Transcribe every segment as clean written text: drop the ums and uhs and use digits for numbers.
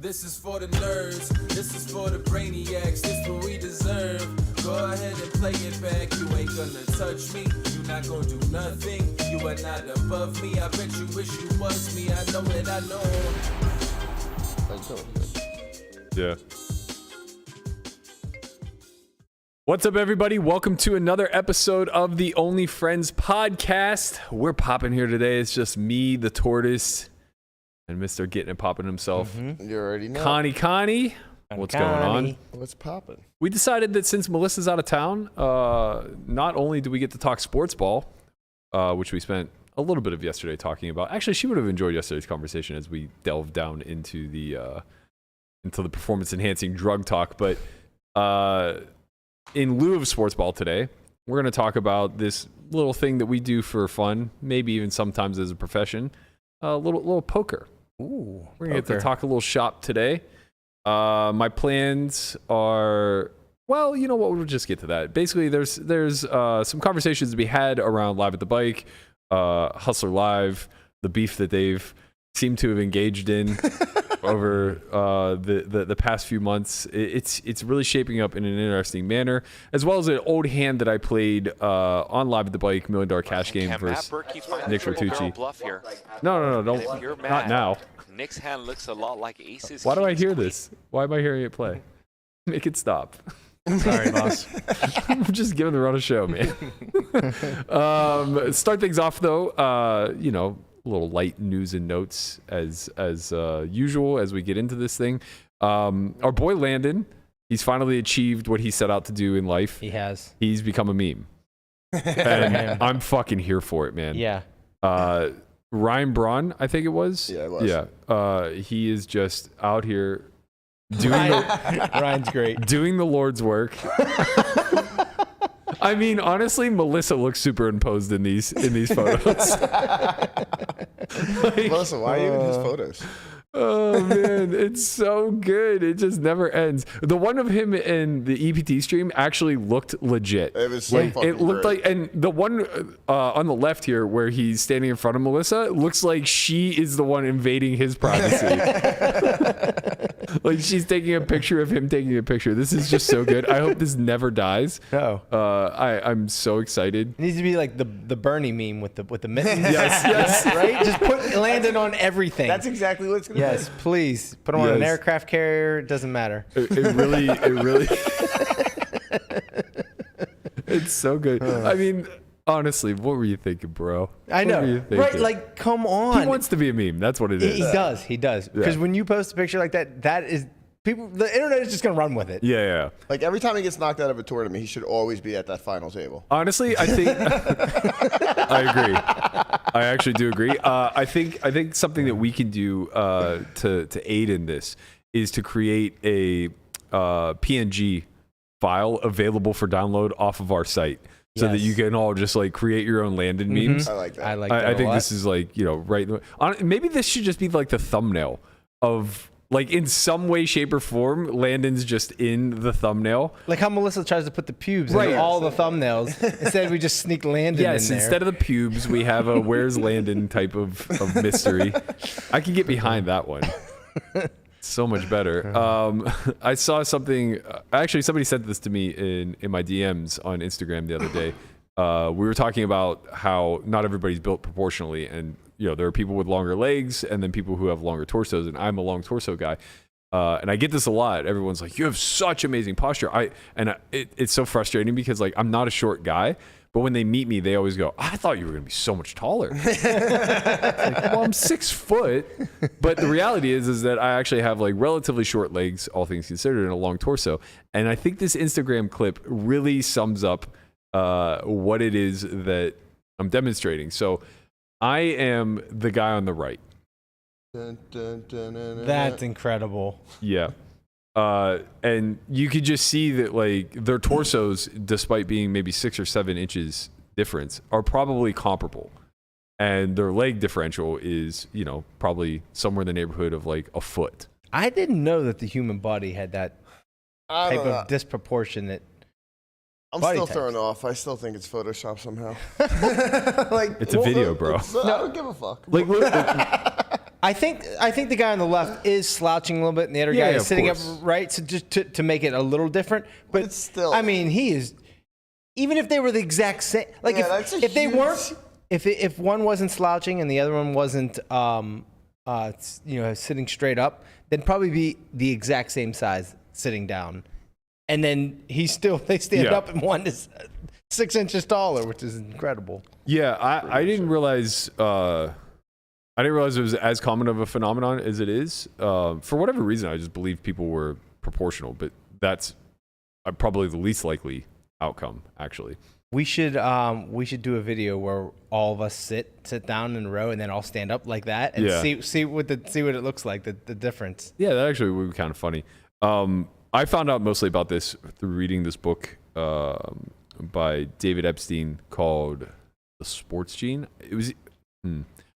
This is for the nerds, this is for the brainiacs, this what we deserve. Go ahead and play it back, you ain't gonna touch me, you not gonna do nothing, you are not above me, I bet you wish you was me, I know that I know. Yeah. What's up, everybody? Welcome to another episode of the Only Friends podcast. We're popping here today. It's just me, the tortoise, and Mr. Getting It Popping himself. Mm-hmm. You already know. Connie. What's going on? What's popping? We decided that since Melissa's out of town, not only do we get to talk sports ball, which we spent a little bit of yesterday talking about. Actually, she would have enjoyed yesterday's conversation as we delved down into the performance-enhancing drug talk. But in lieu of sports ball today, we're going to talk about this little thing that we do for fun, maybe even sometimes as a profession, a little poker. Ooh, we're going to get to talk a little shop today. My plans are, well, you know what? We'll just get to that. Basically, there's some conversations to be had around Live at the Bike, Hustler Live, the beef that they've seemed to have engaged in over the past few months. It's really shaping up in an interesting manner, as well as an old hand that I played on Live at the Bike, $1 Million Cash Game versus Nick Vertucci. No, don't, not now. Nick's hand looks a lot like Ace's. Why do I hear this? Why am I hearing it play? Make it stop. Sorry, boss. I'm just giving the run a show, man. Start things off, though. A little light news and notes as usual as we get into this thing. Our boy Landon, he's finally achieved what he set out to do in life. He has. He's become a meme. And I'm fucking here for it, man. Yeah. Ryan Braun, I think it was. Yeah, it was. Yeah. He is just out here doing Ryan's great. Doing the Lord's work. I mean, honestly, Melissa looks superimposed in these photos. Melissa, why are you in his photos? Oh man, it's so good. It just never ends. The one of him in the EPT stream actually looked legit. It was so fucking it looked great. like, and the one on the left here where he's standing in front of Melissa looks like she is the one invading his privacy. Like she's taking a picture of him taking a picture. This is just so good. I hope this never dies. No. I'm so excited. It needs to be like the Bernie meme with the mittens. Yes. Right? Just put Landon on everything. That's exactly what it's going to be. Yes, please. Put him on an aircraft carrier. It doesn't matter. It really it's so good. I mean, honestly, what were you thinking, bro? I know. What were you thinking? Right? Like, come on. He wants to be a meme. That's what it is. He does. Because when you post a picture like that, that is people. The internet is just gonna run with it. Yeah. Like every time he gets knocked out of a tournament, he should always be at that final table. Honestly, I think I agree. I actually do agree. I think something that we can do to aid in this is to create a PNG file available for download off of our site. So that you can all just like create your own Landon memes. I like that. I think this is like, right. Maybe this should just be like the thumbnail of like in some way, shape or form, Landon's just in the thumbnail. Like how Melissa tries to put the pubes in all the thumbnails. Instead, we just sneak Landon in there. Yes, instead of the pubes, we have a where's Landon type of mystery. I can get behind that one. So much better. I saw something. Actually, somebody sent this to me in my DMs on Instagram the other day. We were talking about how not everybody's built proportionally, and there are people with longer legs, and then people who have longer torsos. And I'm a long torso guy, and I get this a lot. Everyone's like, "You have such amazing posture." It's so frustrating because like I'm not a short guy. But when they meet me, they always go, I thought you were going to be so much taller. Like, well, I'm 6 foot. But the reality is that I actually have like relatively short legs, all things considered, and a long torso. And I think this Instagram clip really sums up what it is that I'm demonstrating. So I am the guy on the right. That's incredible. Yeah. And you could just see that like their torsos, despite being maybe 6 or 7 inches difference, are probably comparable. And their leg differential is, probably somewhere in the neighborhood of like a foot. I didn't know that the human body had that type of disproportionate. I'm body still types. thrown off. I still think it's Photoshop someow. It's a video, bro. I don't give a fuck. Like, I think the guy on the left is slouching a little bit, and the other guy is sitting up right. So just to make it a little different, but it's still. I mean, he is. Even if they were the exact same, like if they weren't, if one wasn't slouching and the other one wasn't, sitting straight up, they'd probably be the exact same size sitting down, and then they stand up and one is 6 inches taller, which is incredible. Yeah, I didn't realize. I didn't realize it was as common of a phenomenon as it is. For whatever reason, I just believed people were proportional, but that's probably the least likely outcome, actually. We should do a video where all of us sit down in a row and then all stand up like that and see what it looks like, the difference. Yeah, that actually would be kind of funny. I found out mostly about this through reading this book by David Epstein called The Sports Gene. It was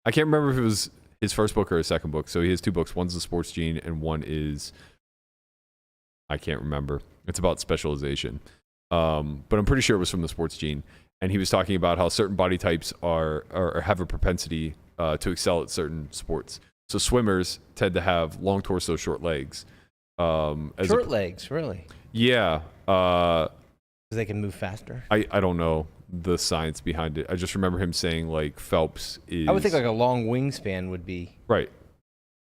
I can't remember if it was his first book or his second book. So he has 2 books. One's The Sports Gene and one is, I can't remember. It's about specialization. But I'm pretty sure it was from The Sports Gene. And he was talking about how certain body types are have a propensity to excel at certain sports. So swimmers tend to have long torso, short legs. Short legs, really? Yeah. Because they can move faster? I don't know the science behind it. I just remember him saying like Phelps is. I would think like a long wingspan would be. Right.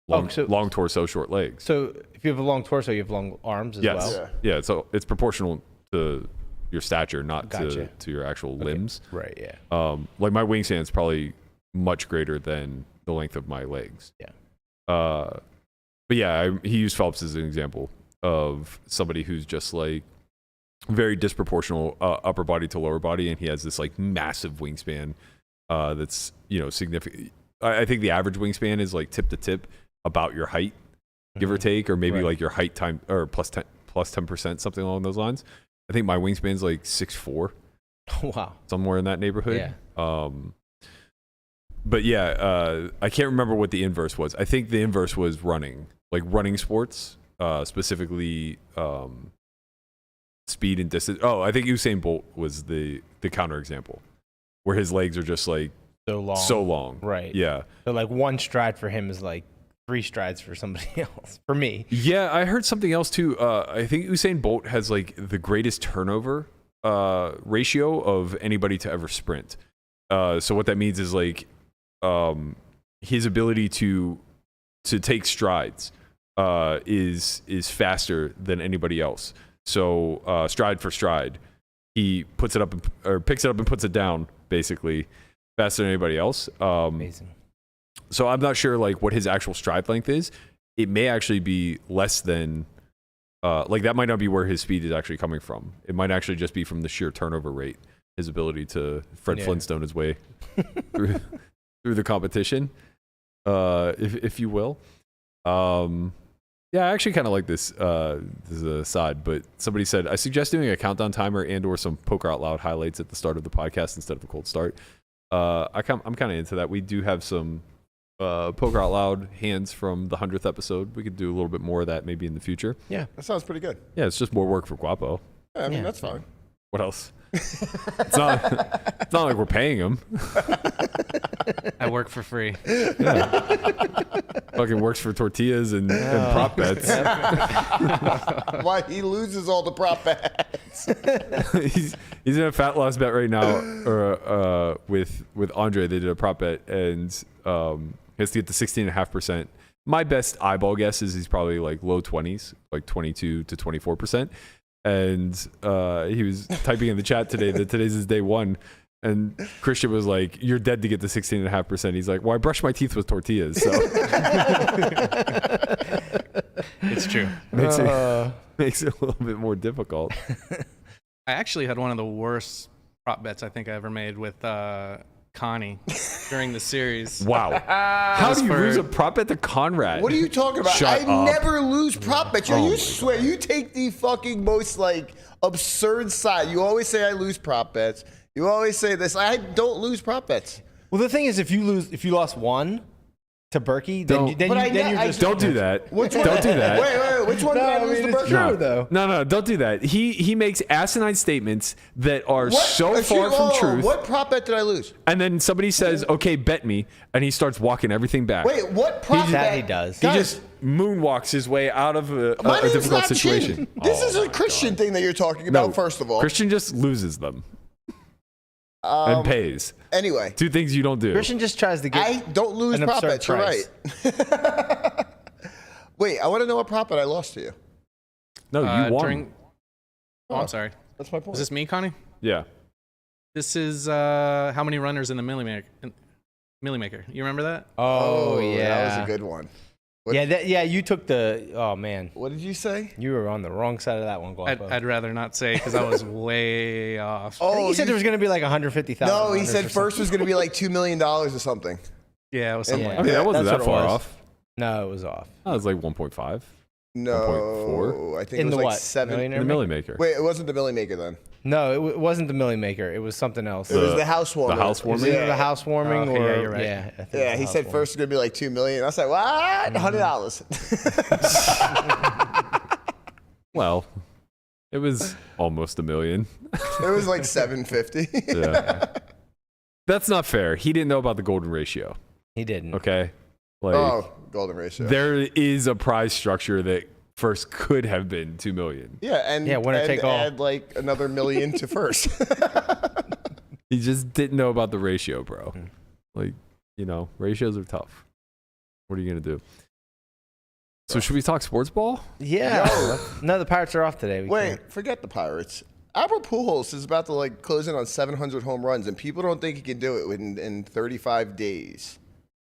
Long torso, short legs. So if you have a long torso, you have long arms as well? Yeah, so it's proportional to your stature, not to your actual limbs. Right, yeah. Like my wingspan is probably much greater than the length of my legs. Yeah. But yeah, he used Phelps as an example of somebody who's just like very disproportional upper body to lower body, and he has this like massive wingspan that's significant. I think the average wingspan is like tip to tip about your height, give or take, or maybe like your height time or plus 10%, something along those lines. I think my wingspan's like 6'4". Wow, somewhere in that neighborhood. Yeah. But yeah, I can't remember what the inverse was. I think the inverse was running, like running sports, specifically speed and distance. Oh, I think Usain Bolt was the counter example, where his legs are just like so long. Right. Yeah. So like one stride for him is like 3 strides for somebody else. For me. Yeah, I heard something else too. I think Usain Bolt has like the greatest turnover ratio of anybody to ever sprint. So what that means is like his ability to take strides is faster than anybody else. So stride for stride, he puts it up or picks it up and puts it down basically faster than anybody else. Amazing. So I'm not sure like what his actual stride length is. It may actually be less than like that might not be where his speed is actually coming from. It might actually just be from the sheer turnover rate, his ability to Fred Flintstone his way through the competition, if you will. Yeah, I actually kind of like this. This is a side, but somebody said, I suggest doing a countdown timer and or some Poker Out Loud highlights at the start of the podcast instead of a cold start. I'm kind of into that. We do have some Poker Out Loud hands from the 100th episode. We could do a little bit more of that maybe in the future. Yeah. That sounds pretty good. Yeah, it's just more work for Guapo. Yeah, I mean, that's fine. What else? It's not like we're paying him. I work for free. Fucking works for tortillas and prop bets. Why he loses all the prop bets. he's in a fat loss bet right now with Andre. They did a prop bet and he has to get to 16.5%. My best eyeball guess is he's probably like low 20s, like 22 to 24%. And he was typing in the chat today that today's his day one. And Christian was like, you're dead to get to 16.5%. He's like, well, I brush my teeth with tortillas. So It's true. Makes it a little bit more difficult. I actually had one of the worst prop bets I think I ever made with Connie during the series. Wow. How do you lose a prop bet to Conrad? What are you talking about? Shut I up. never lose prop bets. You swear, you take the fucking most like absurd side. You always say I lose prop bets. You always say this. I don't lose prop bets. Well, the thing is, if you lost one to Berkey, then you're just don't do that. Which one? Don't do that. which one did I lose to Berkey? true though. No, don't do that. He makes asinine statements that are so far from truth. What prop bet did I lose? And then somebody says, "Okay, bet me," and he starts walking everything back. Wait, what prop bet? He does. He just moonwalks his way out of a My name's difficult not situation. Chin. This is a Christian thing that you're talking about, first of all. Christian just loses them and pays. Anyway. Two things you don't do. Christian just tries to get. I don't lose an prop absurd bets. You're price. right. Wait, I want to know what prop bet I lost to you. No, you won. I'm sorry. That's my point. Is this me, Connie? Yeah. This is how many runners in the Millie Maker. You remember that? Oh yeah, That was a good one. Yeah, you took the. Oh man, What did you say? you were on the wrong side of that one, Guapo. I'd rather not say because I was way off. I think you said there was going to be like 150,000. No, he said first was going to be like $2 million or something. Yeah, it was something Yeah. like Okay, that wasn't that's that what it far was. off. No, it was off. That was like 1.5 No, 1.4? I think In it was the like what? 7. Millionaire in the Millie Maker. Wait, it wasn't the Millie Maker then. No, it wasn't the Millie Maker. It was something else. It was the housewarming. the housewarming? Was it either the housewarming Okay, or yeah, you're right. Yeah, I think it Yeah, was he the said housewarming. first it's going to be like $2 million. I was like, what? $100. Well, it was almost $1 million. It was like 750. Yeah. That's not fair. He didn't know about the golden ratio. He didn't. Okay. Like Oh, golden ratio. there is a prize structure that first could have been $2 million. Yeah, and winner take all. add like another million to first. He just didn't know about the ratio, bro. Like, ratios are tough. What are you gonna do? So should we talk sports ball? Yeah. No, the Pirates are off today. We Wait, can't. forget the Pirates. Albert Pujols is about to like close in on 700 home runs, and people don't think he can do it in 35 days.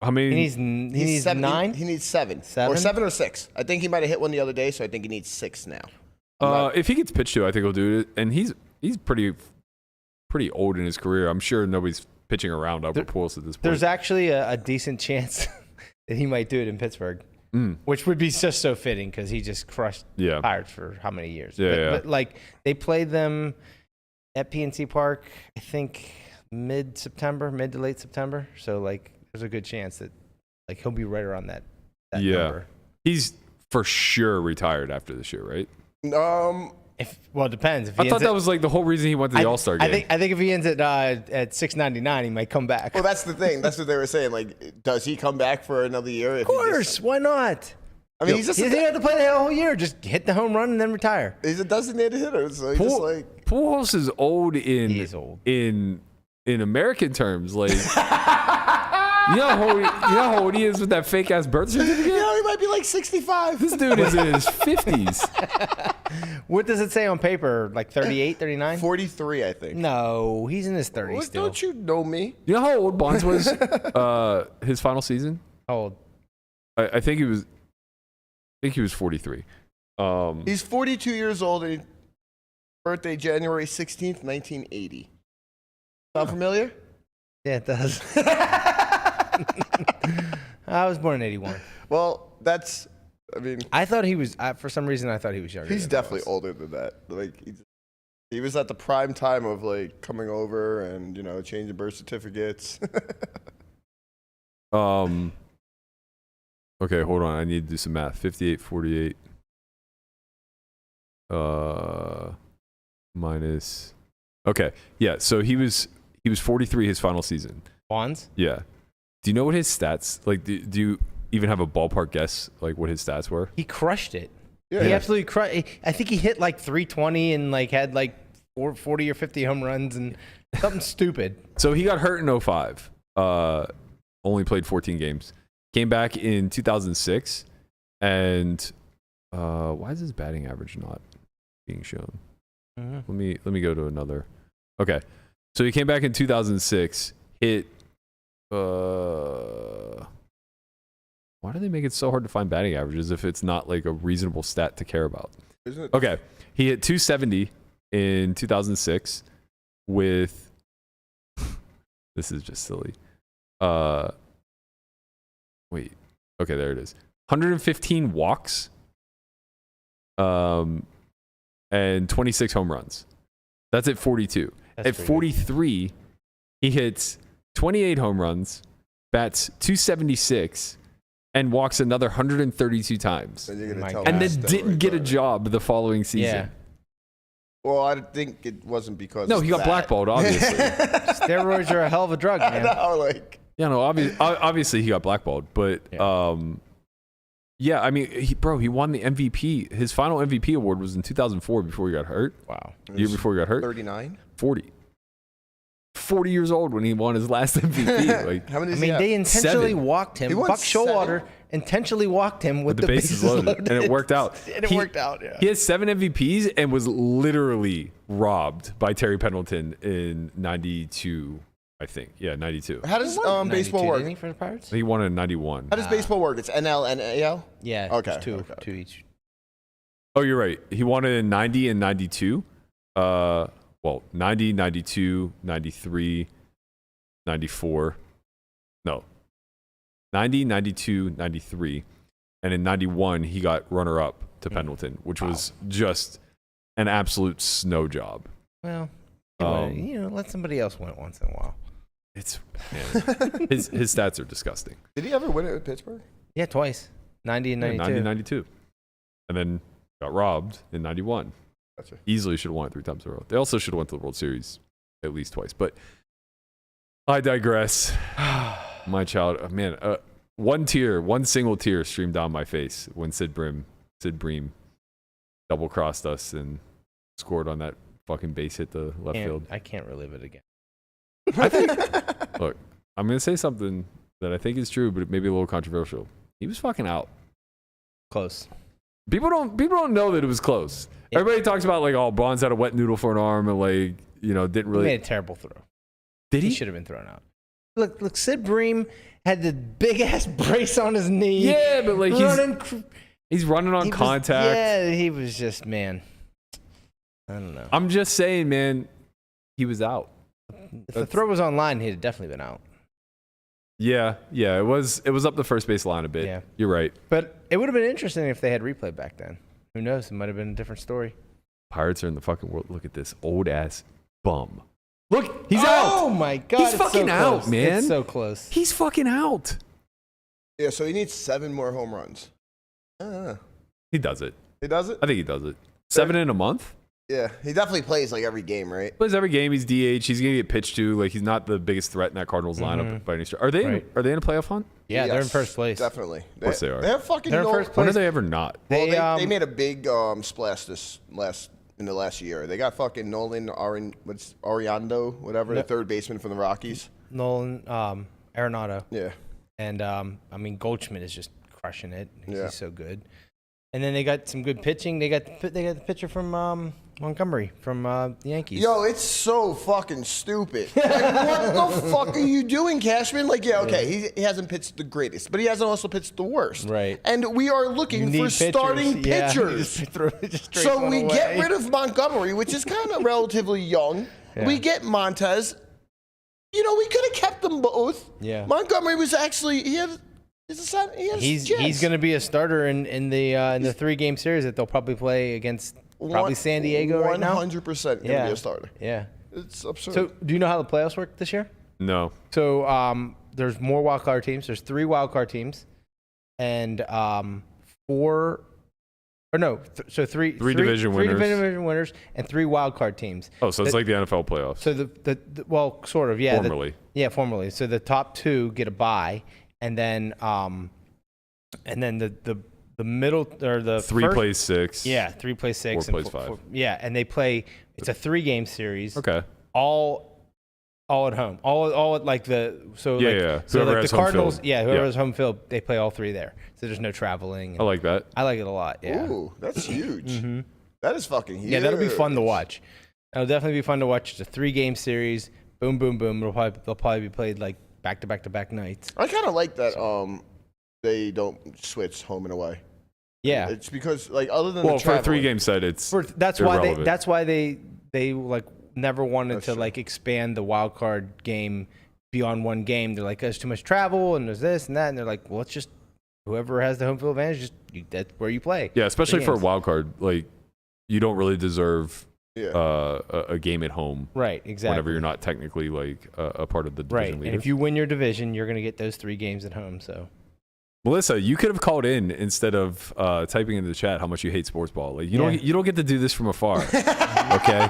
I mean, He needs 9. He needs 7. Seven? Or 7 or 6. I think he might have hit one the other day, so I think he needs 6 now. if he gets pitched to, I think he'll do it. And he's pretty old in his career. I'm sure nobody's pitching around Albert Pujols at this point. There's actually a decent chance that he might do it in Pittsburgh, which would be just so fitting because he just crushed Yeah. Pirates for how many years? Yeah, But like they played them at PNC Park, I think mid to late September. So like there's a good chance that like he'll be right around that number. He's for sure retired after this year, right? Well, it depends. If I he thought ends that at- was like the whole reason he went to the All-Star game. I think if he ends at $6.99, he might come back. Well, that's the thing. That's what they were saying. Like, does he come back for another year? Of course, why not? I mean, he's just He doesn't have to play the whole year. Just hit the home run and then retire. he's a designated hitter, so he's just like. Pujols is old He is old. in American terms. Like, you know how old he is with that fake ass birth certificate? You know, he might be like 65. This dude is in his 50s. What does it say on paper? Like 38, 39? 43, I think. No, he's in his 30s What, still. don't you know me? You know how old Bonds was his final season? How old? I think he was 43. He's 42 years old. And birthday January 16th, 1980. Sound familiar? Yeah, it does. I was born in 81. Well, that's. I mean, I thought he was, for some reason, I thought he was younger. he's than I definitely was. older than that. Like he was at the prime time of like coming over and changing birth certificates. Okay, hold on. I need to do some math. 58, 48. Minus. Okay, yeah. So he was 43 his final season. Bonds? Yeah. Do you know what his stats like? Do you even have a ballpark guess like what his stats were? He crushed it. Yeah. He absolutely crushed. I think he hit like 320 and like had like 40 or 50 home runs and something stupid. So he got hurt in 05. Only played 14 games. Came back in 2006, and why is his batting average not being shown? Mm-hmm. Let me go to another. Okay, so he came back in 2006. Hit. Why do they make it so hard to find batting averages if it's not like a reasonable stat to care about? Isn't it? Okay, he hit 270 in 2006 with. This is just silly. Wait. Okay, there it is. 115 walks. And 26 home runs. That's at 42. That's At pretty 43, he hits 28 home runs, bats 276, and walks another 132 times. And, you're gonna My tell God. And me then steroid didn't get a player. job the following season. Yeah. Well, I think it wasn't because. No, of he got that. blackballed, obviously. Steroids are a hell of a drug, I man. know, like. Yeah, no, obviously he got blackballed, but yeah, I mean, he won the MVP. His final MVP award was in 2004 before he got hurt. Wow. The year before he got hurt. 39. 40 years old when he won his last MVP. Like, How many? I Does mean, he have? they intentionally 7. walked him. He won Buck Showalter 7? intentionally walked him with the bases loaded, and it worked out. And it worked out, yeah. He had 7 MVPs and was literally robbed by Terry Pendleton in 92, I think. Yeah, 92. How does He won 92, baseball work? didn't he, for the Pirates? He won in 91. How does baseball work? It's NL and AL. Yeah. Okay, Just two okay. two each. Oh, you're right. He won it in 90 and 92. Well, 90, 92, 93, 94. No. 90, 92, 93. And in 91, he got runner-up to Pendleton, which was just an absolute snow job. Well, Um, let somebody else win it once in a while. It's man, his stats are disgusting. Did he ever win it with Pittsburgh? Yeah, twice. 90 and 92. 90, 92. And then got robbed in 91. Gotcha. Easily should have won it 3 times in a row. They also should have went to the World Series at least twice. But I digress. My child, man, one single tear streamed down my face when Sid Bream double-crossed us and scored on that fucking base hit the left field. I can't relive it again. Look, I'm going to say something that I think is true, but it may be a little controversial. He was fucking out. Close. People don't know that it was close. Yeah. Everybody talks about like, oh, Bonds had a wet noodle for an arm and like, didn't He really. made a terrible throw. Did He he? should have been thrown out. Look, Sid Bream had the big ass brace on his knee. Yeah, but like running, he's running on he was- contact. Yeah, he was just, man. I don't know. I'm just saying, man, he was out. If the throw was online, he'd have definitely been out. Yeah, it was up the first base line a bit. Yeah. You're right. But it would have been interesting if they had replay back then. Who knows? It might have been a different story. Pirates are in the fucking world. Look at this old ass bum. Look, he's out. Oh my God. He's it's fucking so out, close. man. It's so close. He's fucking out. Yeah, so he needs 7 more home runs. He does it. He does it? I think he does it. 7 in a month. Yeah, he definitely plays like every game, right? Plays every game. He's DH. He's gonna get pitched to. Like he's not the biggest threat in that Cardinals lineup by any stretch. Are they? Right. Are they in a playoff hunt? Yeah, they're in Yes, first place. Definitely. Of course they are. They have fucking They're in no. first When are place. they ever not? Well, They, they made a big splash in the last year. They got fucking Nolan Ariando, whatever, the third baseman from the Rockies. Nolan Arenado. Yeah. And, I mean, Goldschmidt is just crushing it. Yeah. He's so good. And then they got some good pitching. They got the pitcher from Montgomery from the Yankees. Yo, it's so fucking stupid. Like, what the fuck are you doing, Cashman? Like, yeah, okay, he hasn't pitched the greatest, but he hasn't also pitched the worst. Right. And we are You looking need for pitchers. starting Yeah, pitchers. just trade So one we get away. rid of Montgomery, which is kind of relatively young. Yeah. We get Montez. We could have kept them both. Yeah. Montgomery was actually he's He's going to be a starter in the 3-game series that they'll probably play against probably San Diego right now. 100% going to be a starter. Yeah. It's absurd. So do you know how the playoffs work this year? No. So there's more wild card teams. There's 3 wild card teams, and 4. Or no, so three division winners. 3 division winners and 3 wild card teams. Oh, so it's like the NFL playoffs. So the well, sort of, yeah. Formerly. Formerly. So the top 2 get a bye, and then the middle or the 3 first, plays 6. Yeah, 3 plays 6. 4 plays 5. Yeah, and they play. It's a 3-game series. Okay. All at home. All at like the so Yeah, like yeah. so Whoever like has the home Cardinals. field. Yeah, whoever Yeah. has home field, they play all 3 there. So there's no traveling. I like that. I like it a lot. Yeah. Ooh, that's huge. That is fucking huge. Yeah, that'll be fun to watch. It'll definitely be fun to watch. It's a 3-game series. Boom, boom, boom. They'll probably be played like back to back to back nights. I kind of like that they don't switch home and away. Yeah. It's because like other than Well, the for a traveling, 3-game set, it's That's irrelevant. why they like never wanted That's to true. like expand the wild card game beyond 1 game. They're like, there's too much travel and there's this and that, and they're like, well, it's just whoever has the home field advantage, that's where you play. Yeah, especially 3 for a games. wild card. Like, you don't really deserve Yeah. a game at home. Right, exactly. Whenever you're not technically like a part of the right. division And leaders. if you win your division, you're going to get those 3 games at home. So Melissa, you could have called in instead of typing into the chat how much you hate sports ball. Like you don't get to do this from afar. Okay.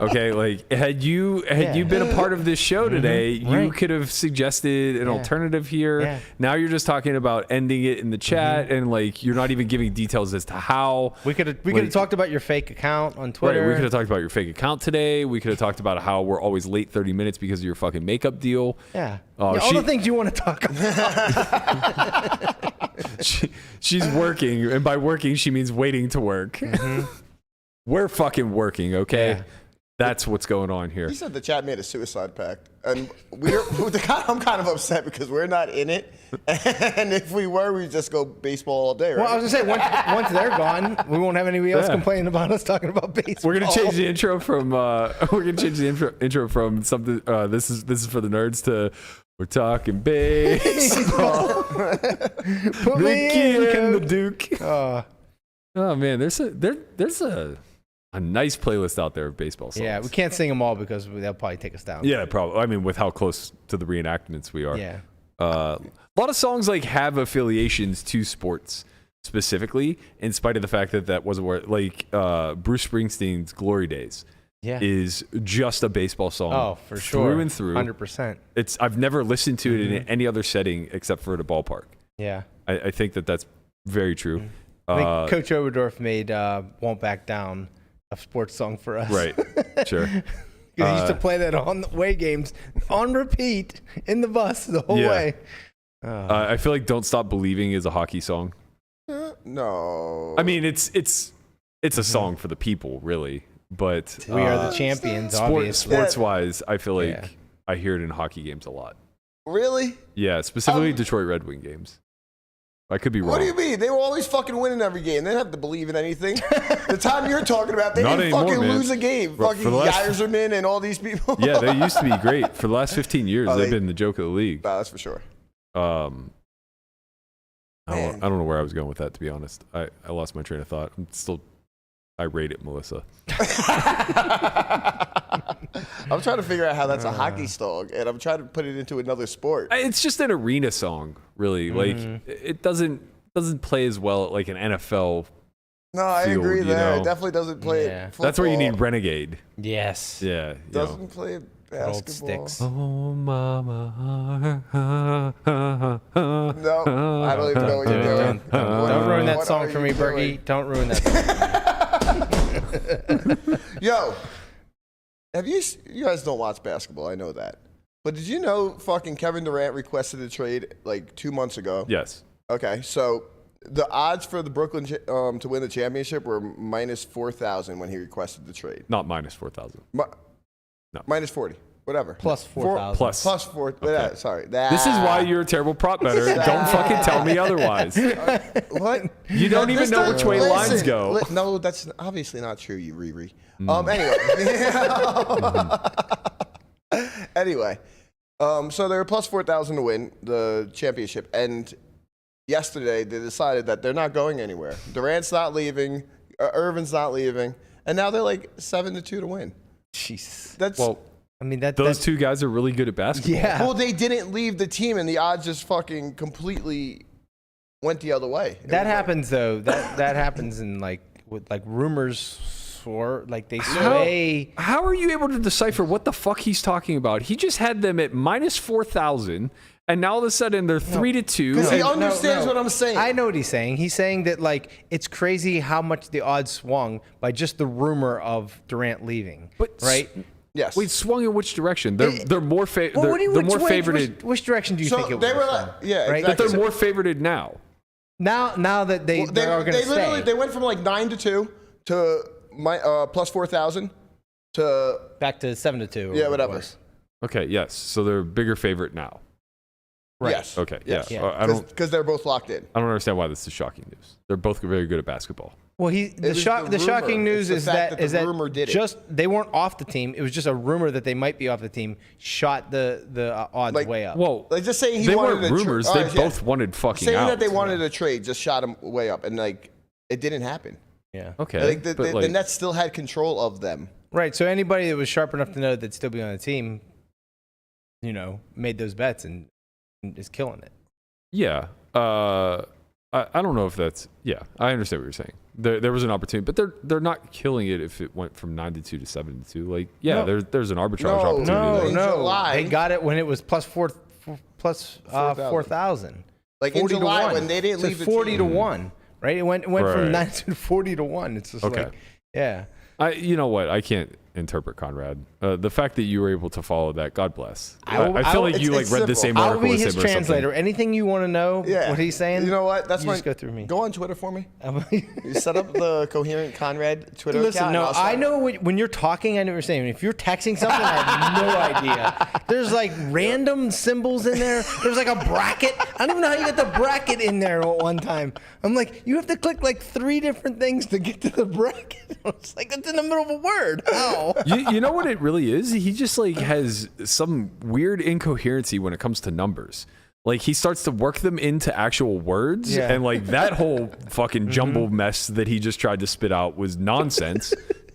Okay, like had you been a part of this show today, you could have suggested an alternative here. Yeah. Now you're just talking about ending it in the chat, and like you're not even giving details as to how. We could have talked about your fake account on Twitter. Right, we could have talked about your fake account today. We could have talked about how we're always late 30 minutes because of your fucking makeup deal. Yeah. All the things you want to talk about. She's working, and by working she means waiting to work. We're fucking working, okay? Yeah. That's what's going on here. He said the chat made a suicide pact, and I'm kind of upset because we're not in it. And if we were, we'd just go baseball all day, right? Well, I was gonna say once they're gone, we won't have anybody else complaining about us talking about baseball. We're gonna change the intro from intro from something. This is for the nerds to we're talking baseball. Put me Ricky in, and the Coach. Duke. Oh man, there's a nice playlist out there of baseball songs. Yeah, we can't sing them all because they'll probably take us down. Yeah, probably. I mean, with how close to the reenactments we are. Yeah. A lot of songs like have affiliations to sports specifically, in spite of the fact that wasn't where like Bruce Springsteen's "Glory Days" is just a baseball song. Oh, for sure, through and through, 100%. I've never listened to it in any other setting except for at a ballpark. Yeah. I think that's very true. I think Coach Oberdorf made "Won't Back Down" a sports song for us. Right. Sure. Because he used to play that on the away games on repeat in the bus the whole way. I feel like "Don't Stop Believing" is a hockey song. No. I mean, it's a song for the people, really. But we are the champions, obviously. Sports-wise, I feel like I hear it in hockey games a lot. Really? Yeah, specifically Detroit Red Wing games. I could be wrong. What do you mean? They were always fucking winning every game. They didn't have to believe in anything. The time you're talking about, they Not didn't anymore, fucking man. lose a game. For Fucking the last- Yzerman and all these people. Yeah, they used to be great. For the last 15 years, they've been the joke of the league. Nah, that's for sure. I don't know where I was going with that, to be honest. I lost my train of thought. I'm still irate at Melissa. I'm trying to figure out how that's a hockey song, and I'm trying to put it into another sport. It's just an arena song, really. Like it doesn't play as well at like an NFL. No, I field, agree you there. know? It definitely doesn't play football. That's where you need Renegade. Yes. Yeah. you know. Doesn't play basketball. sticks. Oh, mama. No, I don't even know what you're doing. Don't ruin that What song are for you me, doing? Berkey. Don't ruin that song. Yo, you guys don't watch basketball, I know that. But did you know fucking Kevin Durant requested a trade like 2 months ago? Yes. Okay, so the odds for the Brooklyn to win the championship were minus 4,000 when he requested the trade. Not minus 4,000. Mi- No. Minus 40, whatever. Plus 4,000. Plus. Plus 4. Sorry. This is why you're a terrible prop bettor. Don't fucking tell me otherwise. What? You don't even know which way lines go. No, that's obviously not true, you Riri. Anyway. So they were plus 4,000 to win the championship, and yesterday they decided that they're not going anywhere. Durant's not leaving, Irvin's not leaving, and now they're like 7-2 to win. Jesus. That's Well, I mean, those two guys are really good at basketball. Yeah. well, they didn't leave the team, and the odds just fucking completely went the other way. That happens though. That happens in with rumors or like they sway. How are you able to decipher what the fuck he's talking about? He just had them at minus 4,000, and now all of a sudden they're 3-2. Because he and- understands what I'm saying. I know what he's saying. He's saying that it's crazy how much the odds swung by just the rumor of Durant leaving. But right? Yes. Wait, swung in which direction? They're more Well, they're more favorited. Which direction do you So think it they was? were like, yeah, right? That exactly. they're more favorited now. Now that they are going to stay. They went from like 9-2 to plus 4,000 to back to 7-2. or yeah, it whatever. was. Okay, yes. So they're a bigger favorite now. Yes. Okay, Yes. yeah. I don't Because they're both locked in. understand why this is shocking news. They're both very good at basketball. Well, was the the shocking rumor. news It's the is fact that the rumor did it. just they weren't off the team. It was just a rumor that they might be off the team. Shot the odds Like, way up. Well, Like just saying he they wanted weren't rumors. They both wanted fucking saying out. that they wanted a trade just shot him way up, and like it didn't happen. yeah. Okay, Like the but, like, Nets still had control of them. Right. So anybody that was sharp enough to know that'd still be on the team, made those bets and is killing it. yeah. I don't know if that's. Yeah, I understand what you're saying. There was an opportunity, but they're not killing it if it went from 9-2 to 7-2. Like, yeah, there's an arbitrage opportunity. In July, they got it when it was plus 4,000. Like in July when they didn't leave the 40 to team. 1, right? It went from 9 to 40 to 1. It's just like, yeah. You know what? I can't interpret Conrad. The fact that you were able to follow that, God bless. I feel like you like read the same I'll article be as his him or translator. something. Anything you want to know, what he's saying, You know what? That's you my. just go through me. Go on Twitter for me. You set up the Coherent Conrad Twitter Listen, account. no, I know when you're talking, I know what you're saying. If you're texting something, I have no idea. There's like random symbols in there. There's like a bracket. I don't even know how you get the bracket in there at one time. I'm like, you have to click like 3 different things to get to the bracket. It's like, it's in the middle of a word. How? You know what it really is? He just like has some weird incoherency when it comes to numbers. Like he starts to work them into actual words, and like that whole fucking jumble mess that he just tried to spit out was nonsense.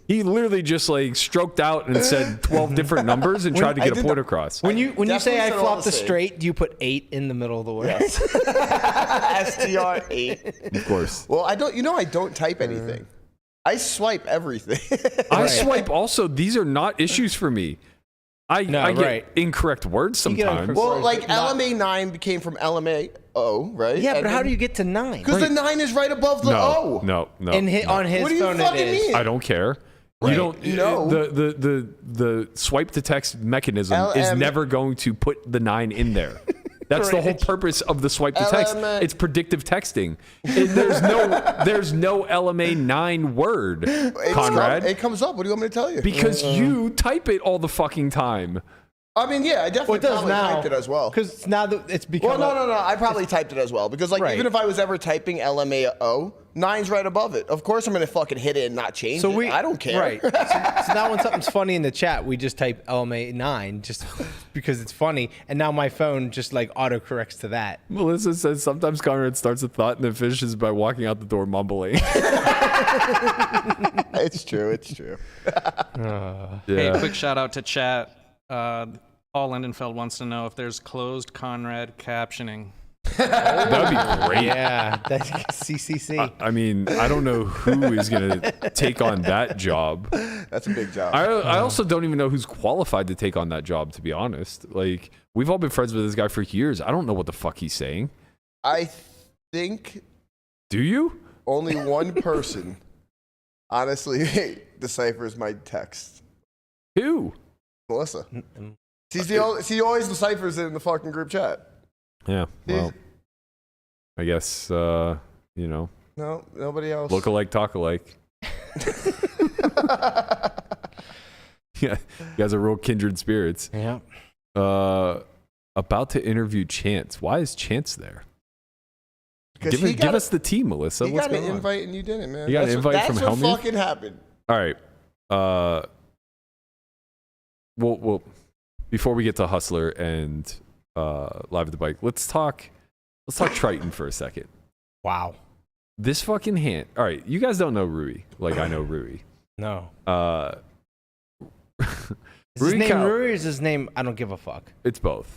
He literally just like stroked out and said 12 different numbers and tried to get a point across. When you say I said all flopped the a same. straight, do you put 8 in the middle of the word? STR 8. Of course. Well, I don't. You know, I don't type anything. I swipe everything. I swipe also. These are not issues for me. I get incorrect words sometimes. Well, like LMA 9 became from LMA O, right? Yeah, but how do you get to 9? Because the 9 is right above the O. No. On his What do you phone, fucking it is. mean? I don't care. Right. You don't. No. The swipe to text mechanism is never going to put the 9 in there. That's the whole purpose of the swipe to text. It's predictive texting. There's no LMA 9 word, Conrad. It comes up. What do you want me to tell you? Because you type it all the fucking time. I mean, yeah, I definitely probably typed it as well. Because now that it's become. Well, no. I probably typed it as well. Because, like, even if I was ever typing LMAO, 9's right above it. Of course, I'm going to fucking hit it and not change it. I don't care. Right. So now when something's funny in the chat, we just type LMA 9 just because it's funny. And now my phone just, like, autocorrects to that. Melissa says sometimes Conrad starts a thought and then finishes by walking out the door mumbling. It's true. Hey, quick shout out to chat. Paul Lindenfeld wants to know if there's closed Conrad captioning. That would be great. Yeah, that's CCC. I mean, I don't know who is going to take on that job. That's a big job. I also don't even know who's qualified to take on that job, to be honest. Like, we've all been friends with this guy for years. I don't know what the fuck he's saying. I think. Do you? Only one person, honestly, deciphers my text. Who? Melissa. She always deciphers it in the fucking group chat. Yeah, well, I guess, you know. No, nobody else. Look alike, talk alike. Yeah, you guys are real kindred spirits. Yeah. About to interview Chance. Why is Chance there? Give us the tea, Melissa. You What's got an going on? invite and you didn't, man. You got an invite from Hellmuth? That's what fucking happened. All right. Well, before we get to Hustler and Live at the Bike, let's talk Triton for a second. Wow. This fucking hand. All right, you guys don't know Rui like I know Rui. No. Is his name Rui or is his name I don't give a fuck? It's both.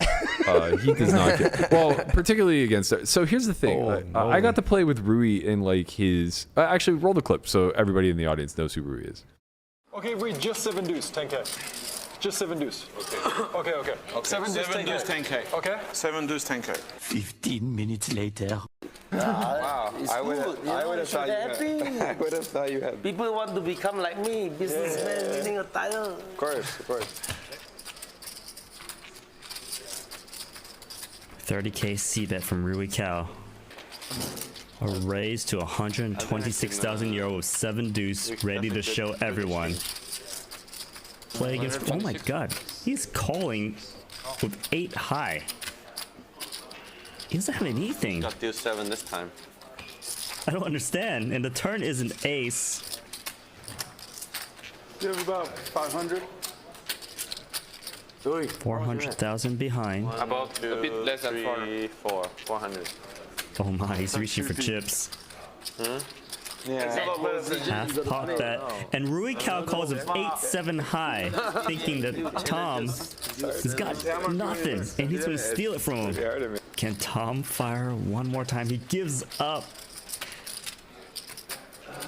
He does not get well, particularly against it. So here's the thing. I got to play with Rui in like his actually roll the clip so everybody in the audience knows who Rui is. Okay, Rui, just 7 deuce, 10K. Just 7 deuce. Okay. 7 deuce, 10K. Okay? 7 deuce, 10K. 15 minutes later. Wow. I would have thought you had. People want to become like me, businessman winning a title. Of course. 30K c-bet from Rui Cow. A raise to 126,000 euro with 7 deuce, ready to show everyone. Play against. Oh my god, he's calling with 8 high. He doesn't have anything. Got deuce 7 this time. I don't understand. And the turn is an ace. You have about 500. 400,000 behind. About a bit less than 400. 400. Oh my, he's reaching for chips. Half pot bet, and Rui Cal calls him 8-7 high, thinking that Tom has got nothing and he's going to steal it from him. Can Tom fire one more time? He gives up.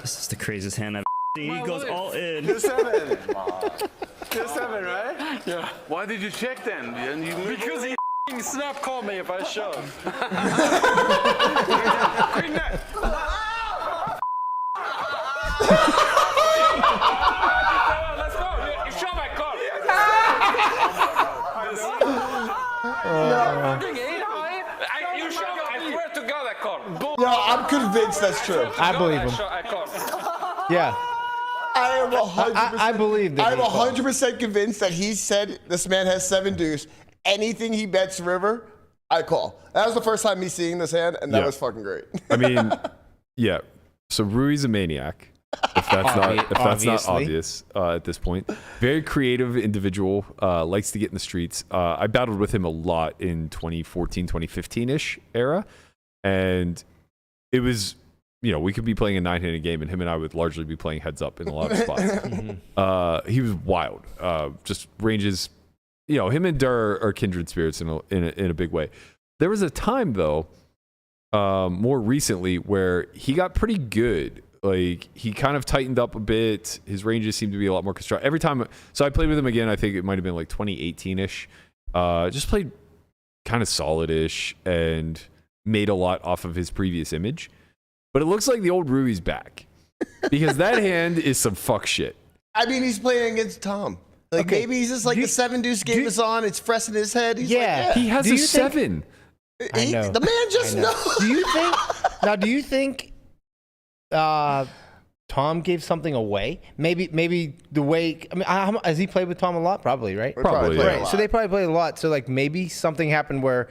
This is the craziest hand I've seen. He goes all in. 2-7. 2-7, right? Yeah. Why did you check then? Because he snap called me if I shove. Queen net. Let's go. You shove my call. You shove. I swear to God, I call. No, I'm convinced that's true. I believe him. I call. Yeah. I am 100%. I believe that. I'm 100% convinced that he said this man has 7 deuce. Anything he bets river, I call. That was the first time me seeing this hand, and that was fucking great. I mean, yeah. So Rui's a maniac. If that's not obvious at this point. Very creative individual. Likes to get in the streets. I battled with him a lot in 2014, 2015-ish era, and it was. We could be playing a 9-handed game, and him and I would largely be playing heads up in a lot of spots. He was wild. Just ranges. Him and Durr are kindred spirits in a big way. There was a time though, more recently, where he got pretty good. Like he kind of tightened up a bit. His ranges seemed to be a lot more constructive every time. So I played with him again. I think it might have been like 2018-ish. Just played kind of solid-ish and made a lot off of his previous image. But it looks like the old Rui's back because that hand is some fuck shit. I mean, he's playing against Tom. Like maybe he's just like the 7 deuce game is on. It's fresh in his head. He's he has a 7. I know. The man just knows. Do you think Tom gave something away? Maybe the way. I mean, has he played with Tom a lot? Probably, right? Probably. Right. So they probably played a lot. So like maybe something happened where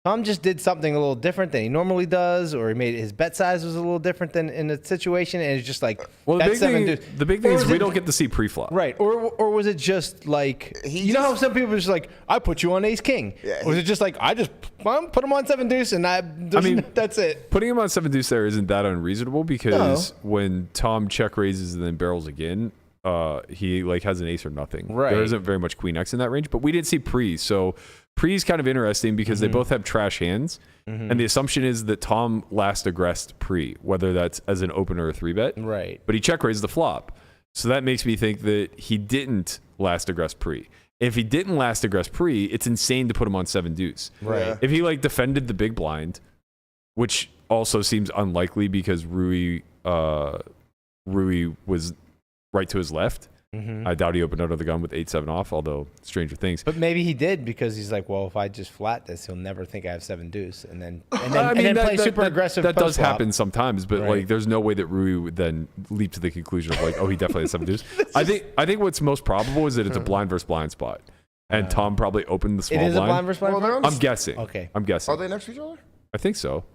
Tom just did something a little different than he normally does, or he made his bet size was a little different than in the situation, and it's just like the big thing is we don't get to see pre-flop, right? Or was it just like how some people are just like I put you on ace king? Yeah, was it just like I just put him on 7 deuce and that's it? Putting him on 7 deuce there isn't that unreasonable because when Tom check raises and then barrels again, he like has an ace or nothing. Right. There isn't very much queen X in that range, but we didn't see pre, so. Pre's kind of interesting because they both have trash hands, and the assumption is that Tom last aggressed pre, whether that's as an open or a 3-bet. Right. But he check raised the flop. So that makes me think that he didn't last aggress pre. If he didn't last aggress pre, it's insane to put him on 7 deuce. Right. If he like defended the big blind, which also seems unlikely because Rui was right to his left. I doubt he opened under the gun with 8-7 off, although stranger things. But maybe he did because he's like, well, if I just flat this, he'll never think I have 7 deuce, and then play super aggressive. That does happen sometimes, but like, there's no way that Rui would then leap to the conclusion of like, oh, he definitely has 7 deuce. I think what's most probable is that it's a blind versus blind spot, and Tom probably opened the small blind. It is a blind versus blind. Well, I'm guessing. Okay. I'm guessing. Are they next to each other? I think so.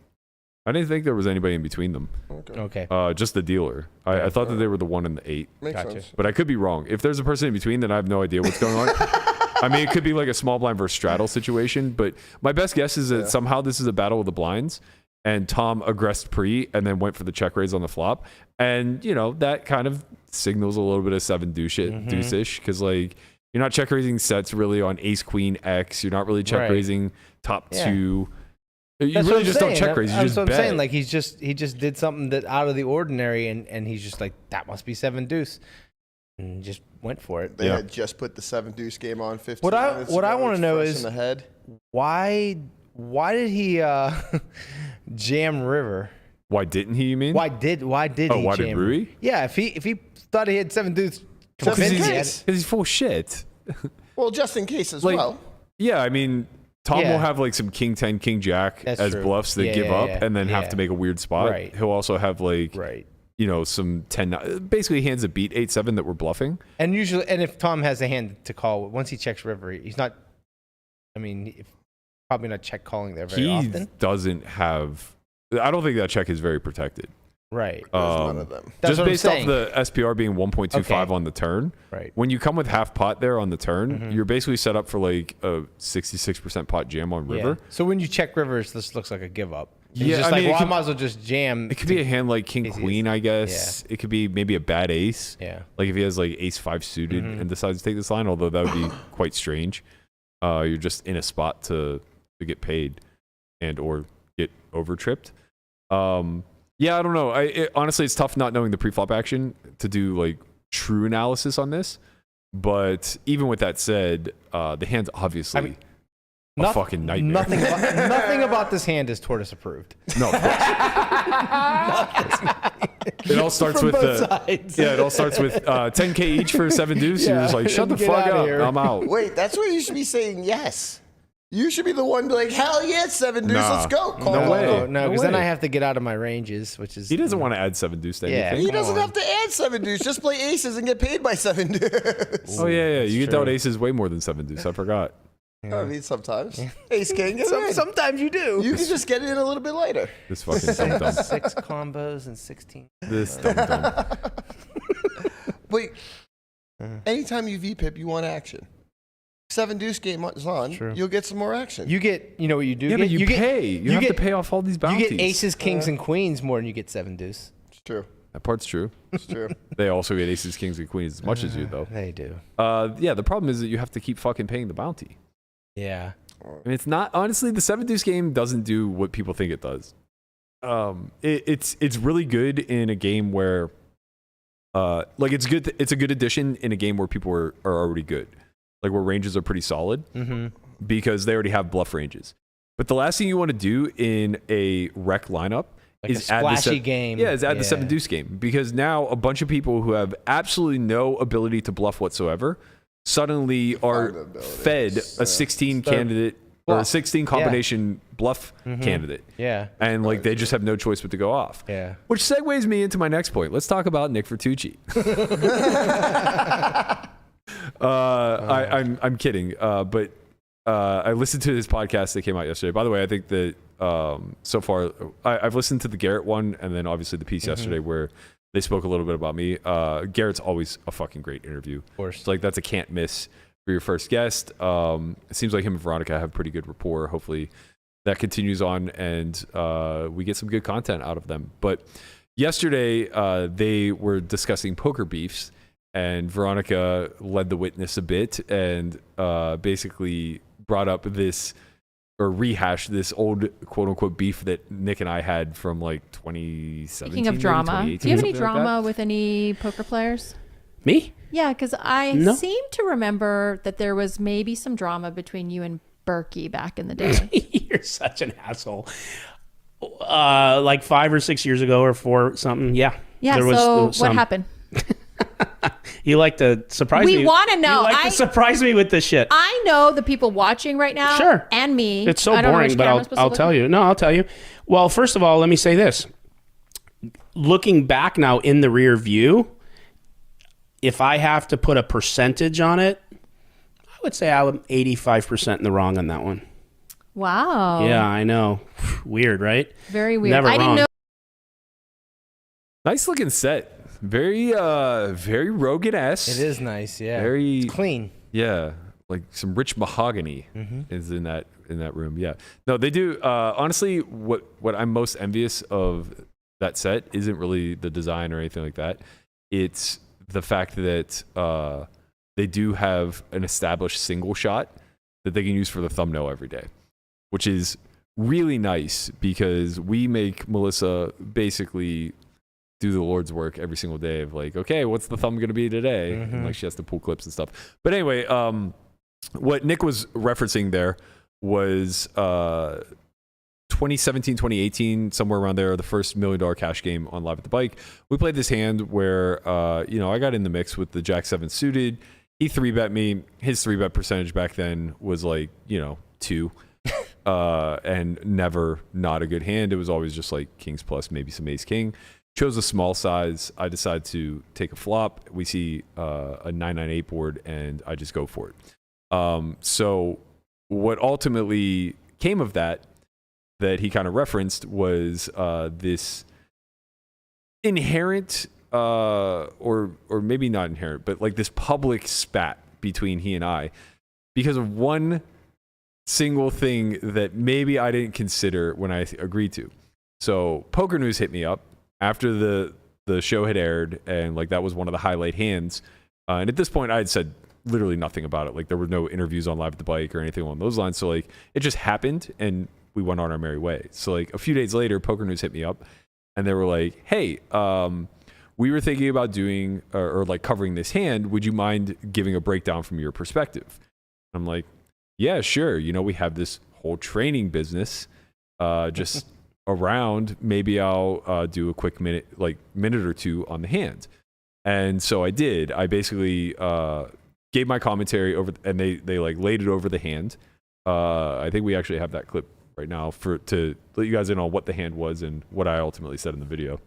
I didn't think there was anybody in between them. Okay. Just the dealer. I thought that they were the 1 and the 8. Makes sense. But I could be wrong. If there's a person in between, then I have no idea what's going on. I mean, it could be like a small blind versus straddle situation. But my best guess is that somehow this is a battle of the blinds, and Tom aggressed pre and then went for the check raise on the flop. And, that kind of signals a little bit of 7 deuce-ish because, like, you're not check raising sets really on ace queen X. You're not really check raising top 2. You really just don't check raise. You just bet. I'm saying. Like he just did something that out of the ordinary, and he's just like that must be 7 deuce, and just went for it. They had just put the 7 deuce game on 15 What minutes I ago, want to know fresh is in the head. why did he jam river? Why didn't he? You mean? Why did why he? Why did jam Rui? Yeah, if he thought he had 7 deuce, because he's full of shit. Well, just in case as well. Yeah, I mean. Tom will have like some king 10, king jack as bluffs that give up and then have to make a weird spot. Right. He'll also have like, some 10, basically hands that beat 8-7 that we're bluffing. And usually, and if Tom has a hand to call, once he checks river, he's not, probably not check calling there very often. He doesn't have, I don't think that check is very protected. Right. There's none of them. Just based off the SPR being 1.25 on the turn. Right. When you come with half pot there on the turn, you're basically set up for like a 66% pot jam on river. So when you check rivers, this looks like a give up. He's Yeah, just I like, mean, well, I might as well just jam. It could be a hand like king queen, I guess. It could be maybe a bad ace. Yeah. Like if he has like ace 5 suited and decides to take this line, although that would be quite strange. You're just in a spot to get paid and or get over tripped. Yeah, I don't know. Honestly, it's tough not knowing the pre-flop action to do like true analysis on this. But even with that said, the hand's obviously a fucking nightmare. Nothing about this hand is tortoise approved. No. It all starts From with both sides. it all starts with 10K each for 7 deuce. You're just like, shut the Get fuck outta up. here. I'm out. Wait, that's where you should be saying yes. You should be the one like, hell yeah, 7 deuce, Nah. let's go. No way. No, because then way. I have to get out of my ranges, which is He doesn't want to add 7 deuce to Yeah. anything. He doesn't have to add 7 deuce. Just play aces and get paid by 7 deuce. Oh yeah. You get true. out aces way more than 7 deuce. I forgot. I mean, sometimes. Ace king. Get it in. Sometimes you do. You can just get it in a little bit later. This fucking dumb. 6 combos and 16. This dumb. Wait, anytime you VPIP, you want action. 7 deuce game is on. True. You'll get some more action. You get, you know what you do? Yeah, but you pay. You have to get- pay off all these You bounties. get aces, kings, and queens more than you get 7 deuce. It's true. That part's true. It's true. They also get aces, kings, and queens as much as you, though. They do. Yeah, the problem is that you have to keep fucking paying the bounty. Yeah. And it's not, honestly, the 7 deuce game doesn't do what people think it does. It's really good in a game where, like it's good. It's a good addition in a game where people are already good, like where ranges are pretty solid because they already have bluff ranges. But the last thing you want to do in a rec lineup Like is a add the splashy game. Yeah, is add the 7 deuce game because now a bunch of people who have absolutely no ability to bluff whatsoever suddenly are fed a 16 candidate or a 16 combination bluff candidate. Yeah. And like they just have no choice but to go off. Yeah. Which segues me into my next point. Let's talk about Nick Vertucci. I'm kidding. But I listened to his podcast that came out yesterday. By the way, I think that so far I've listened to the Garrett one and then obviously the piece yesterday where they spoke a little bit about me. Garrett's always a fucking great interview. Of course. It's like that's a can't miss for your first guest. It seems like him and Veronica have pretty good rapport. Hopefully that continues on and we get some good content out of them. But yesterday they were discussing poker beefs and Veronica led the witness a bit and basically brought up this or rehashed this old quote unquote beef that Nick and I had from like 2017. Speaking of drama, do you have any drama with any poker players? Me? Yeah, because I seem to remember that there was maybe some drama between you and Berkey back in the day. You're such an asshole. Like 5 or 6 years ago or 4 something. Yeah. Yeah. There was What some. happened? You like to surprise me. We want to know. You like to surprise me with this shit. I know the people watching right now. Sure. And me. It's so I don't know boring, which but camera I'm supposed to I'll look tell at. you. No, I'll tell you. Well, first of all, let me say this. Looking back now in the rear view, if I have to put a percentage on it, I would say I'm 85% in the wrong on that one. Wow. Yeah, I know. Weird, right? Very weird. Never I didn't wrong. know. Nice looking set. Very Rogan-esque. It is nice, yeah. Very It's clean. Yeah, like some rich mahogany is in that room. Yeah, no, they do. Honestly, what I'm most envious of that set isn't really the design or anything like that. It's the fact that they do have an established single shot that they can use for the thumbnail every day, which is really nice because we make Melissa basically do the Lord's work every single day of like, okay, what's the thumb going to be today? And like she has to pull clips and stuff. But anyway, what Nick was referencing there was 2017, 2018, somewhere around there, the first $1 million cash game on Live at the Bike. We played this hand where, I got in the mix with the Jack 7 suited. He 3-bet me. His 3-bet percentage back then was like, 2. And never not a good hand. It was always just like kings plus maybe some ace king. Chose a small size. I decide to take a flop. We see a 998 board, and I just go for it. So what ultimately came of that he kind of referenced was this inherent, or maybe not inherent, but like this public spat between he and I because of one single thing that maybe I didn't consider when I agreed to. So Poker News hit me up after the show had aired, and like that was one of the highlight hands. And at this point, I had said literally nothing about it. Like there were no interviews on Live at the Bike or anything along those lines. So like it just happened, and we went on our merry way. So like a few days later, Poker News hit me up, and they were like, "Hey, we were thinking about doing or like covering this hand. Would you mind giving a breakdown from your perspective?" I'm like, "Yeah, sure. You know, we have this whole training business just around. Maybe I'll do a quick minute or two on the hand." And so I did. I basically gave my commentary over, and they like laid it over the hand. I think we actually have that clip right now to let you guys in on what the hand was and what I ultimately said in the video.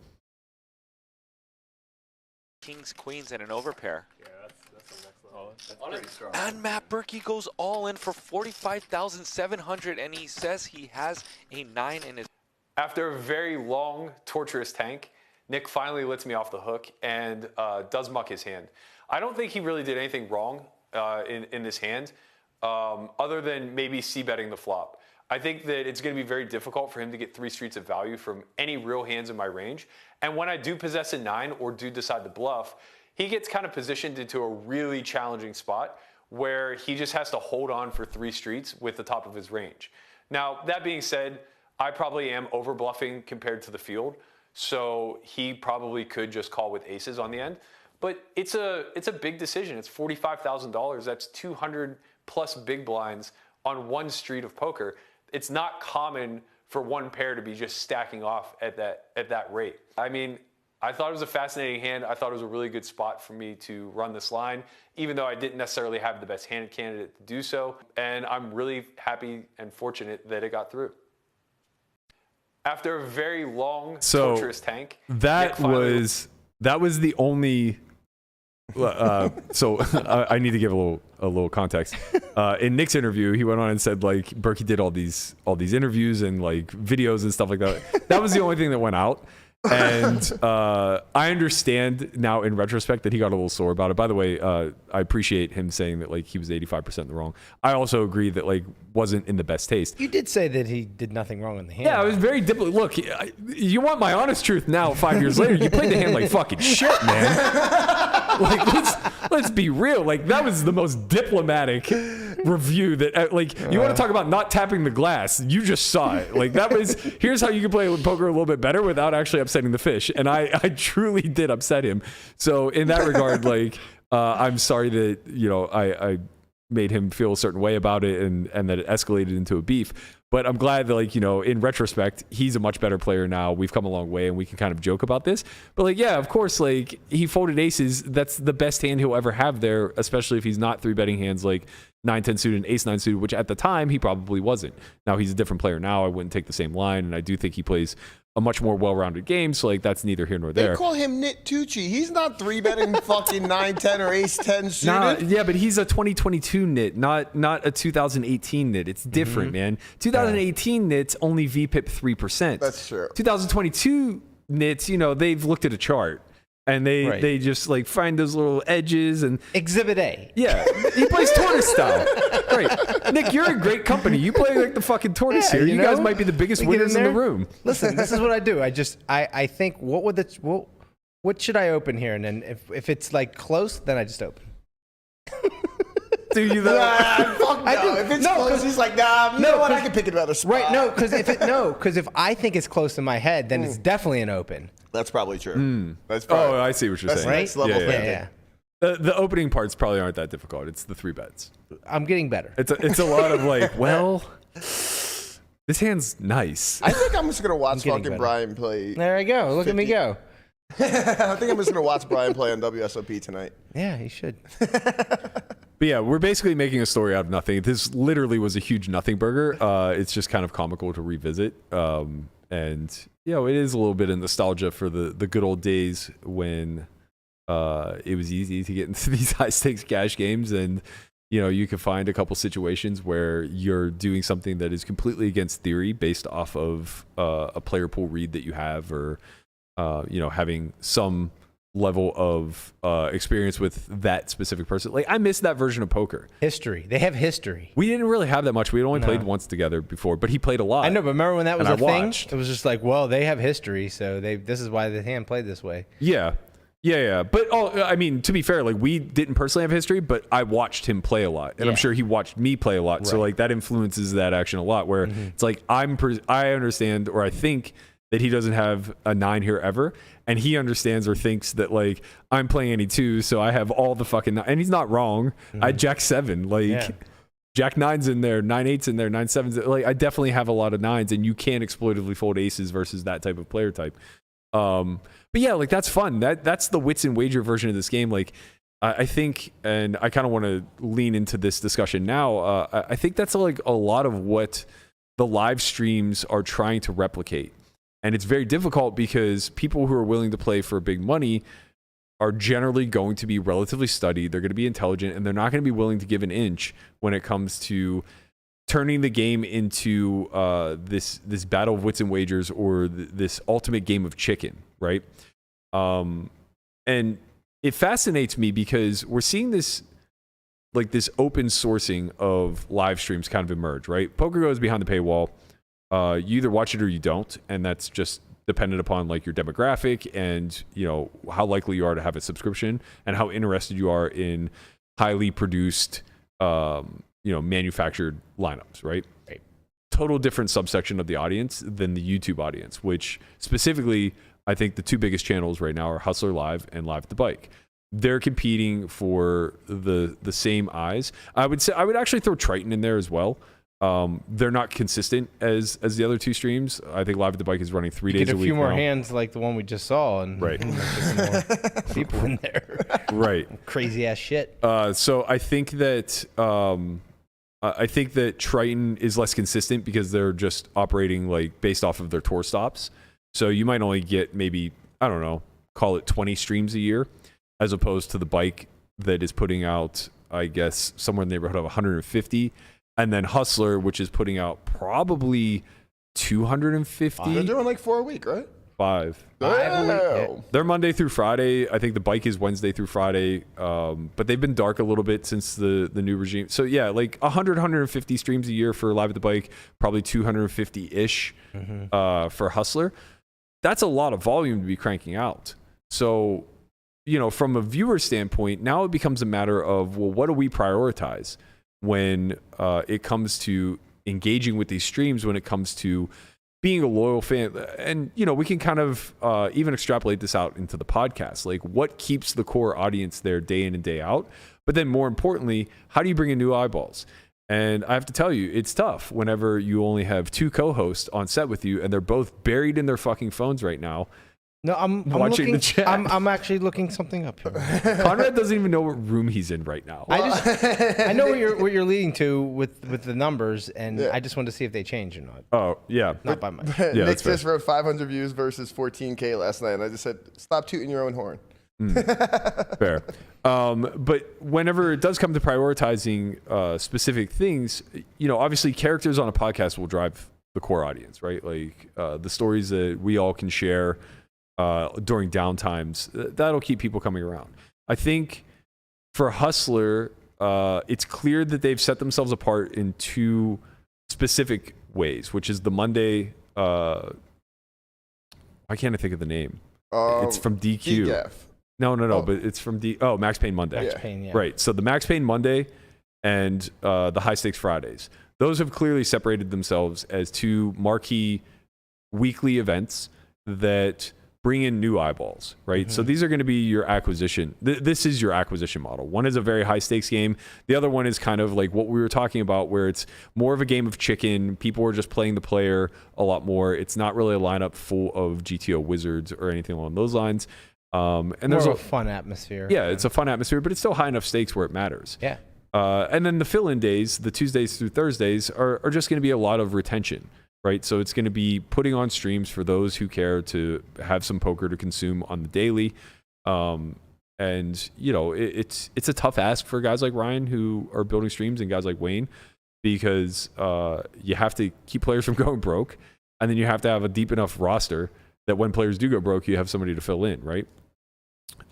Kings, queens, and an overpair. Yeah, that's the next level. That's pretty strong. And Matt Berkey goes all in for 45,700, and he says he has a 9 in his. After a very long, torturous tank, Nick finally lets me off the hook and does muck his hand. I don't think he really did anything wrong in this hand, other than maybe c-betting the flop. I think that it's going to be very difficult for him to get 3 streets of value from any real hands in my range. And when I do possess a 9 or do decide to bluff, he gets kind of positioned into a really challenging spot where he just has to hold on for 3 streets with the top of his range. Now, that being said, I probably am over bluffing compared to the field, so he probably could just call with aces on the end. But it's a big decision. It's $45,000. That's 200 plus big blinds on 1 street of poker. It's not common for one pair to be just stacking off at that rate. I mean, I thought it was a fascinating hand. I thought it was a really good spot for me to run this line, even though I didn't necessarily have the best hand candidate to do so. And I'm really happy and fortunate that it got through. After a very long, torturous tank. That was the only. So I need to give a little context. In Nick's interview, he went on and said like Berkey did all these interviews and like videos and stuff like that. That was the only thing that went out. And I understand now in retrospect that he got a little sore about it. By the way, I appreciate him saying that like he was 85% in the wrong. I also agree that like wasn't in the best taste. You did say that he did nothing wrong in the hand. Yeah, I was very diplomatic. Look, you want my honest truth now 5 years later. You played the hand like fucking shit, man. Like, let's be real. Like, that was the most diplomatic review that, like, you want to talk about not tapping the glass. You just saw it. Like, that was, here's how you can play poker a little bit better without actually upsetting the fish. And I truly did upset him. So in that regard, like, I'm sorry that, you know, I made him feel a certain way about it and that it escalated into a beef. But I'm glad that, like, you know, in retrospect, he's a much better player now. We've come a long way and we can kind of joke about this. But, like, yeah, of course, like, he folded aces. That's the best hand he'll ever have there, especially if he's not 3-betting hands like 9-10 suited and ace-9 suited, which at the time he probably wasn't. Now he's a different player now. I wouldn't take the same line, and I do think he plays a much more well-rounded game, so like that's neither here nor there. They call him Nick Vertucci. He's not 3-betting fucking 9-10 or ace-10 suited. Nah, yeah, but he's a 2022 nit, not a 2018 nit. It's different, man. 2018 nits only VPIP 3%. That's true. 2022 nits, you know, they've looked at a chart. And they just like find those little edges and Exhibit A. Yeah, he plays tortoise style. Right, Nick, you're a great company. You play like the fucking tortoise here. You guys might be the biggest winners in the room. Listen, this is what I do. I think what should I open here, and then if it's like close, then I just open. Do you though? Fuck no. If it's close, he's like, nah. You know what? I can pick it about a spot. Right? No, because if I think it's close in my head, then it's definitely an open. That's probably true. That's probably, I see what you're saying. Right? Next level thinking. Yeah. The opening parts probably aren't that difficult. It's the 3 bets. I'm getting better. It's a lot of like, well, this hand's nice. I think I'm just gonna watch fucking Brian play. There I go. Look at me go. I think I'm just gonna watch Brian play on WSOP tonight. Yeah, he should. But yeah, we're basically making a story out of nothing. This literally was a huge nothing burger. It's just kind of comical to revisit. And, you know, it is a little bit of nostalgia for the good old days when it was easy to get into these high stakes cash games. And, you know, you can find a couple situations where you're doing something that is completely against theory based off of a player pool read that you have or, you know, having some level of experience with that specific person. Like, I miss that version of poker. History. They have history. We didn't really have that much. We had only played once together before, but he played a lot. I know, but remember when that was a thing? Watched. It was just like, well, they have history, so this is why the hand played this way. Yeah. But I mean, to be fair, like, we didn't personally have history, but I watched him play a lot, and I'm sure he watched me play a lot. So like that influences that action a lot. Where it's like I understand, or I think that he doesn't have a 9 here ever, and he understands or thinks that like I'm playing any 2, so I have all the fucking, and he's not wrong. I jack 7, like jack 9's in there, 9-8's in there, 9-7's. Like, I definitely have a lot of 9s, and you can't exploitively fold aces versus that type of player type. But yeah, like that's fun. That's the wits and wager version of this game. Like, I think, and I kind of want to lean into this discussion now. I think that's like a lot of what the live streams are trying to replicate. And it's very difficult because people who are willing to play for big money are generally going to be relatively studied. They're going to be intelligent, and they're not going to be willing to give an inch when it comes to turning the game into this battle of wits and wagers, or this ultimate game of chicken, right? And it fascinates me because we're seeing this, like, this open sourcing of live streams kind of emerge, right? Poker goes behind the paywall. You either watch it or you don't, and that's just dependent upon like your demographic and, you know, how likely you are to have a subscription and how interested you are in highly produced, manufactured lineups, right? Total different subsection of the audience than the YouTube audience, which specifically, I think the 2 biggest channels right now are Hustler Live and Live at the Bike. They're competing for the same eyes. I would actually throw Triton in there as well. They're not consistent as the other 2 streams. I think Live at the Bike is running 3 days a week. Get a few more now. hands like the one we just saw, and right, some more people in there. Right, crazy ass shit. So I think that Triton is less consistent because they're just operating like based off of their tour stops. So you might only get maybe, I don't know, call it 20 streams a year, as opposed to the Bike that is putting out, I guess, somewhere in the neighborhood of 150. And then Hustler, which is putting out probably 250. They're doing like 4 a week, right? 5. They're Monday through Friday. I think the Bike is Wednesday through Friday. But they've been dark a little bit since the new regime. So yeah, like 150 streams a year for Live at the Bike, probably 250-ish for Hustler. That's a lot of volume to be cranking out. So, you know, from a viewer standpoint, now it becomes a matter of, well, what do we prioritize when it comes to engaging with these streams, when it comes to being a loyal fan? And, you know, we can kind of even extrapolate this out into the podcast. Like, what keeps the core audience there day in and day out? But then more importantly, how do you bring in new eyeballs? And I have to tell you, it's tough whenever you only have 2 co-hosts on set with you and they're both buried in their fucking phones right now. No, I'm watching looking, the chat. I'm actually looking something up here. Conrad doesn't even know what room he's in right now. I know what you're leading to with the numbers, and I just want to see if they change or not. Oh yeah, not by much. Yeah, Nick just wrote 500 views versus 14K last night, and I just said, stop tooting your own horn. Fair. But whenever it does come to prioritizing specific things, you know, obviously characters on a podcast will drive the core audience, right? Like the stories that we all can share during downtimes, that'll keep people coming around. I think for Hustler, it's clear that they've set themselves apart in 2 specific ways, which is the Monday. Why can't I think of the name? It's from DQ. DGAF. No, but it's from Max Payne Monday. Max Payne, yeah. Right. So the Max Payne Monday and the High Stakes Fridays, those have clearly separated themselves as 2 marquee weekly events that bring in new eyeballs, right? So these are going to be your acquisition. This is your acquisition model. One is a very high stakes game. The other one is kind of like what we were talking about, where it's more of a game of chicken. People are just playing the player a lot more. It's not really a lineup full of GTO wizards or anything along those lines. And there's a fun atmosphere. Yeah, it's a fun atmosphere, but it's still high enough stakes where it matters. Yeah. And then the fill-in days, the Tuesdays through Thursdays, are just going to be a lot of retention. Right, so it's going to be putting on streams for those who care to have some poker to consume on the daily, and you know it's a tough ask for guys like Ryan who are building streams and guys like Wayne, because you have to keep players from going broke, and then you have to have a deep enough roster that when players do go broke, you have somebody to fill in, right?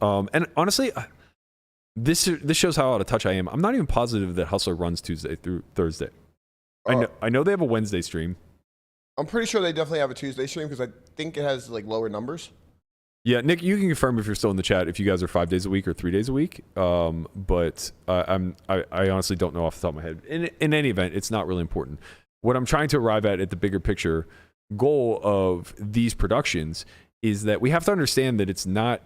And honestly, this shows how out of touch I am. I'm not even positive that Hustler runs Tuesday through Thursday. I know they have a Wednesday stream. I'm pretty sure they definitely have a Tuesday stream because I think it has like lower numbers. Yeah, Nick, you can confirm if you're still in the chat if you guys are 5 days a week or 3 days a week. But I honestly don't know off the top of my head. In any event, it's not really important. What I'm trying to arrive at the bigger picture goal of these productions is that we have to understand that it's not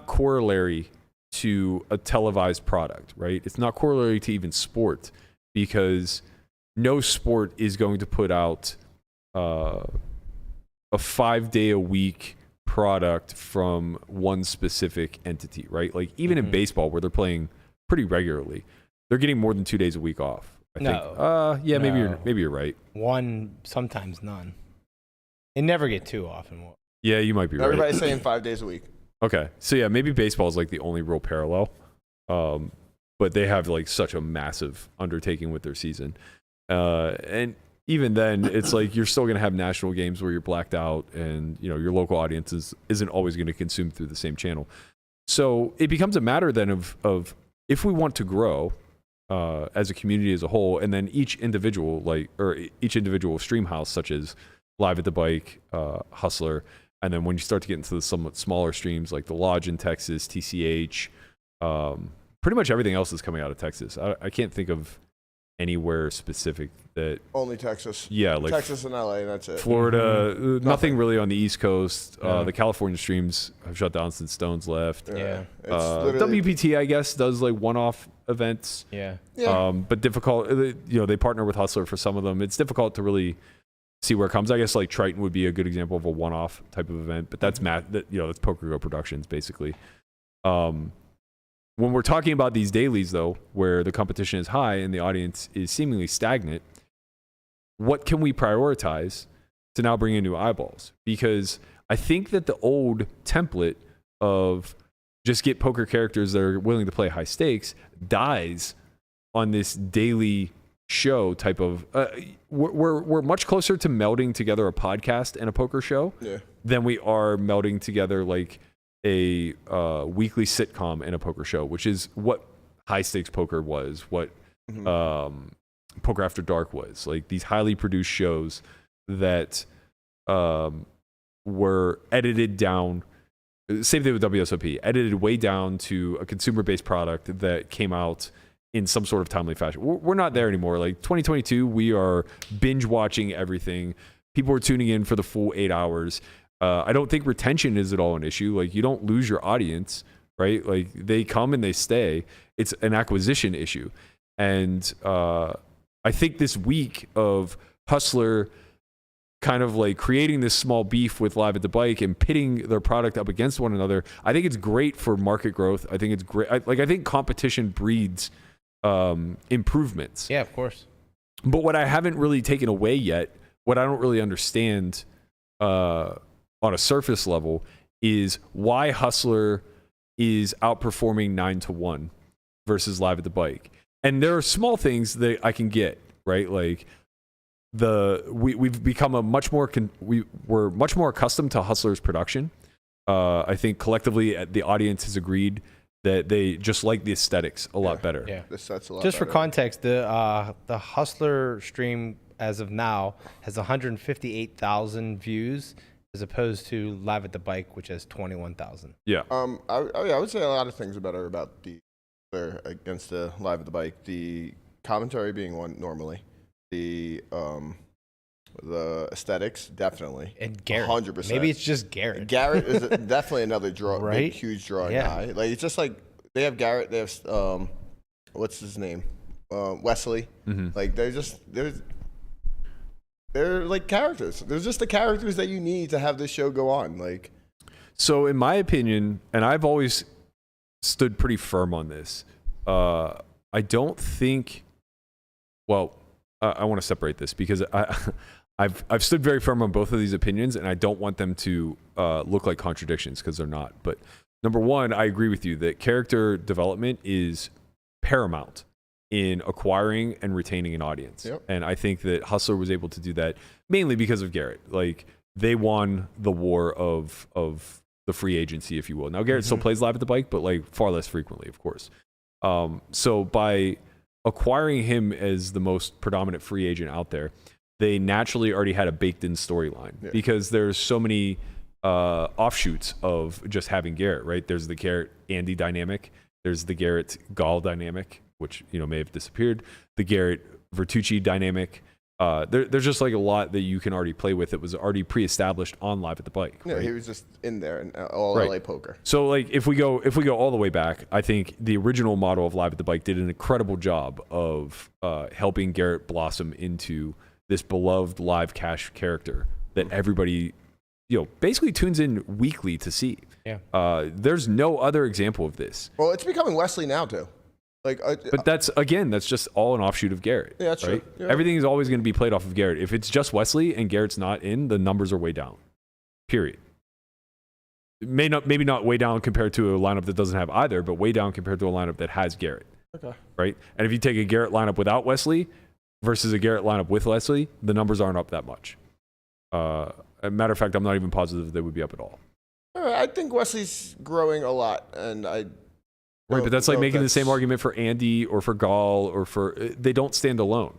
corollary to a televised product, right? It's not corollary to even sport, because no sport is going to put out a 5 day a week product from one specific entity, right? Like even in baseball, where they're playing pretty regularly, they're getting more than 2 days a week off. I think. Yeah, No. maybe you're right. One, sometimes none. They never get two often. Yeah, you might be right. Everybody's saying 5 days a week. Okay, so yeah, maybe baseball is like the only real parallel, but they have like such a massive undertaking with their season, and even then, it's like you're still going to have national games where you're blacked out, and you know your local audience isn't always going to consume through the same channel. So it becomes a matter then of if we want to grow as a community as a whole, and then each individual stream house, such as Live at the Bike, Hustler. And then when you start to get into the somewhat smaller streams like the Lodge in Texas, TCH, pretty much everything else is coming out of Texas. I can't think of anywhere specific that... Only Texas. Yeah, like Texas and LA, and that's it. Florida, nothing really on the East Coast. The California streams have shut down since Stones left. Yeah. WPT, I guess, does like one-off events. Yeah. But difficult, they partner with Hustler for some of them. It's difficult to really see where it comes. I guess like Triton would be a good example of a one-off type of event, but that's that's Poker Go Productions basically. When we're talking about these dailies though, where the competition is high and the audience is seemingly stagnant, what can we prioritize to now bring in new eyeballs? Because I think that the old template of just get poker characters that are willing to play high stakes dies on this daily show type of we're much closer to melding together a podcast and a poker show than we are melding together like a weekly sitcom and a poker show, which is what high stakes poker was, what Poker After Dark was, like these highly produced shows that were edited down. Same thing with WSOP, edited way down to a consumer-based product that came out in some sort of timely fashion. We're not there anymore. Like 2022, we are binge watching everything. People are tuning in for the full 8 hours. I don't think retention is at all an issue. Like you don't lose your audience, right? Like they come and they stay. It's an acquisition issue. And I think this week of Hustler kind of like creating this small beef with Live at the Bike and pitting their product up against one another, I think it's great for market growth. I think it's great. I think competition breeds improvements. Yeah, of course. But what I haven't really taken away yet, what I don't really understand on a surface level, is why Hustler is outperforming 9-1 versus Live at the Bike. And there are small things that I can get, right? Like we've become we're much more accustomed to Hustler's production. I think collectively the audience has agreed that they just like the aesthetics a lot better. Yeah, the set's a lot just better. for context, the Hustler stream as of now has 158,000 views, as opposed to Live at the Bike, which has 21,000. Yeah. I would say a lot of things are better about the against the Live at the Bike. The commentary being one normally, the aesthetics definit's and Garrett 100%. Maybe it's just Garrett. Garrett is definitely another draw, Right? big, huge drawing eye. Like it's just like they have Garrett. They have what's his name, Wesley. Like they're like characters. They're just the characters that you need to have this show go on. Like, so in my opinion, and I've always stood pretty firm on this, I don't think. Well, I want to separate this because I've stood very firm on both of these opinions, and I don't want them to look like contradictions because they're not. But number one, I agree with you that character development is paramount in acquiring and retaining an audience. Yep. And I think that Hustler was able to do that mainly because of Garrett. Like they won the war of the free agency, if you will. Now Garrett still plays live at the bike, but like far less frequently, of course. So by acquiring him as the most predominant free agent out there, they naturally already had a baked-in storyline because there's so many offshoots of just having Garrett, right? There's the Garrett-Andy dynamic. There's the Garrett-Gall dynamic, which may have disappeared. The Garrett-Vertucci dynamic. There's just like a lot that you can already play with that was already pre-established on live at the bike. Yeah, right? he was just in there in all Right. LA poker. So like if we go all the way back, I think the original model of live at the bike did an incredible job of helping Garrett blossom into this beloved live cash character that everybody basically tunes in weekly to see. Yeah. There's no other example of this. Well, it's becoming Wesley now too. But that's just all an offshoot of Garrett. Yeah, that's right? true. Yeah. Everything is always going to be played off of Garrett. If it's just Wesley and Garrett's not in, the numbers are way down. Period. Maybe not way down compared to a lineup that doesn't have either, but way down compared to a lineup that has Garrett. Okay. Right? And if you take a Garrett lineup without Wesley versus a Garrett lineup with Wesley, the numbers aren't up that much. As a matter of fact, I'm not even positive they would be up at all. I think Wesley's growing a lot, and Right, but that's like making the same argument for Andy or for Gall or for they don't stand alone.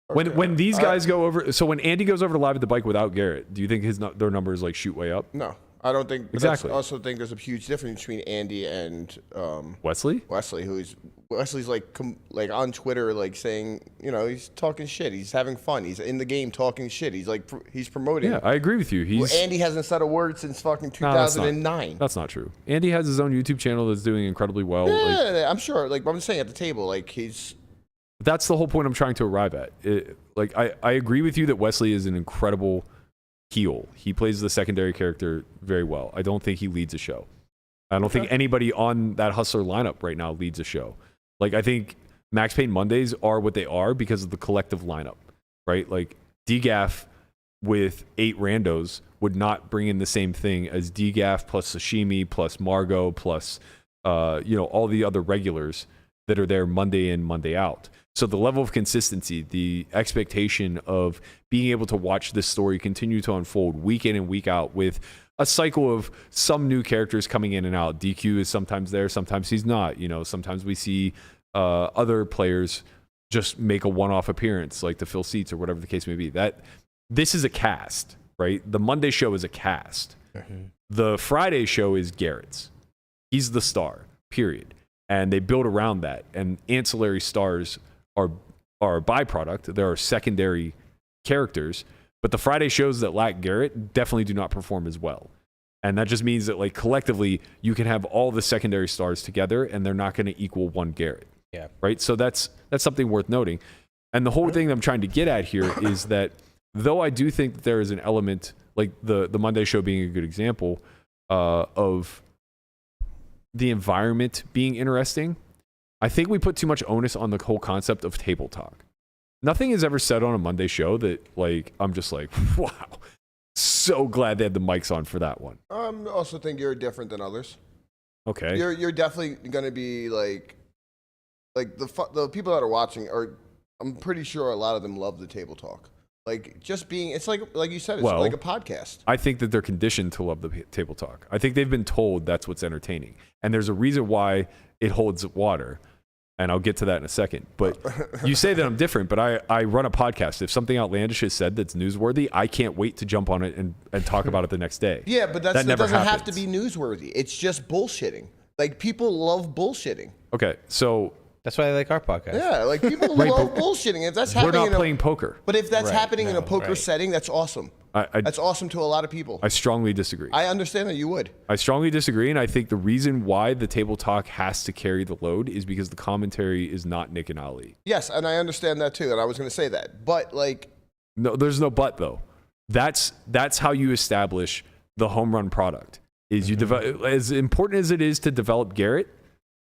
When these guys go over, so when Andy goes over to live at the bike without Garrett, do you think their numbers like shoot way up? No, I don't think exactly. I also think there's a huge difference between Andy and Wesley. Wesley's like on Twitter, like saying, he's talking shit. He's having fun. He's in the game talking shit. He's like he's promoting. Yeah, I agree with you. Andy hasn't said a word since fucking 2009. That's not true. Andy has his own YouTube channel that's doing incredibly well. Yeah, I'm sure. Like I'm saying at the table, like he's. That's the whole point I'm trying to arrive at. I agree with you that Wesley is an incredible heel. He plays the secondary character very well. I don't think he leads a show. I don't think anybody on that Hustler lineup right now leads a show. Like, I think Max Payne Mondays are what they are because of the collective lineup, right? Like, DGAF with 8 randos would not bring in the same thing as DGAF plus Sashimi plus Margot plus, all the other regulars that are there Monday in, Monday out. So the level of consistency, the expectation of being able to watch this story continue to unfold week in and week out with a cycle of some new characters coming in and out. DQ is sometimes there, sometimes he's not. Sometimes we see other players just make a one-off appearance, like the Phil Seats or whatever the case may be. This is a cast, right? The Monday show is a cast. Mm-hmm. The Friday show is Garrett's. He's the star, period. And they build around that. And ancillary stars are a byproduct. There are secondary characters, but the Friday shows that lack Garrett definitely do not perform as well. And that just means that like collectively you can have all the secondary stars together and they're not going to equal one Garrett. Yeah. Right? So that's something worth noting. And the whole thing I'm trying to get at here is that though I do think that there is an element like the Monday show being a good example of the environment being interesting, I think we put too much onus on the whole concept of table talk. Nothing is ever said on a Monday show that like I'm just like, wow, so glad they had the mics on for that one. I also think you're different than others. Okay. You're definitely going to be like the people that are watching are, I'm pretty sure a lot of them love the table talk. Like just being, it's like you said, it's like a podcast. I think that they're conditioned to love the table talk. I think they've been told that's what's entertaining. And there's a reason why it holds water. And I'll get to that in a second. But you say that I'm different, but I run a podcast. If something outlandish is said that's newsworthy, I can't wait to jump on it and talk about it the next day. Yeah, but that never doesn't have happens. to be newsworthy. It's just bullshitting. Like people love bullshitting. Okay, so that's why I like our podcast. Yeah, like people love bullshitting. If that's happening, we're not playing poker. But if that's happening in a poker setting, that's awesome. That's awesome to a lot of people. I strongly disagree. I understand that you would. I strongly disagree, and I think the reason why the table talk has to carry the load is because the commentary is not Nick and Ali. Yes, and I understand that too, and I was going to say that. But like, no, there's no but though. That's how you establish the home run product. Is you develop, as important as it is to develop Garrett.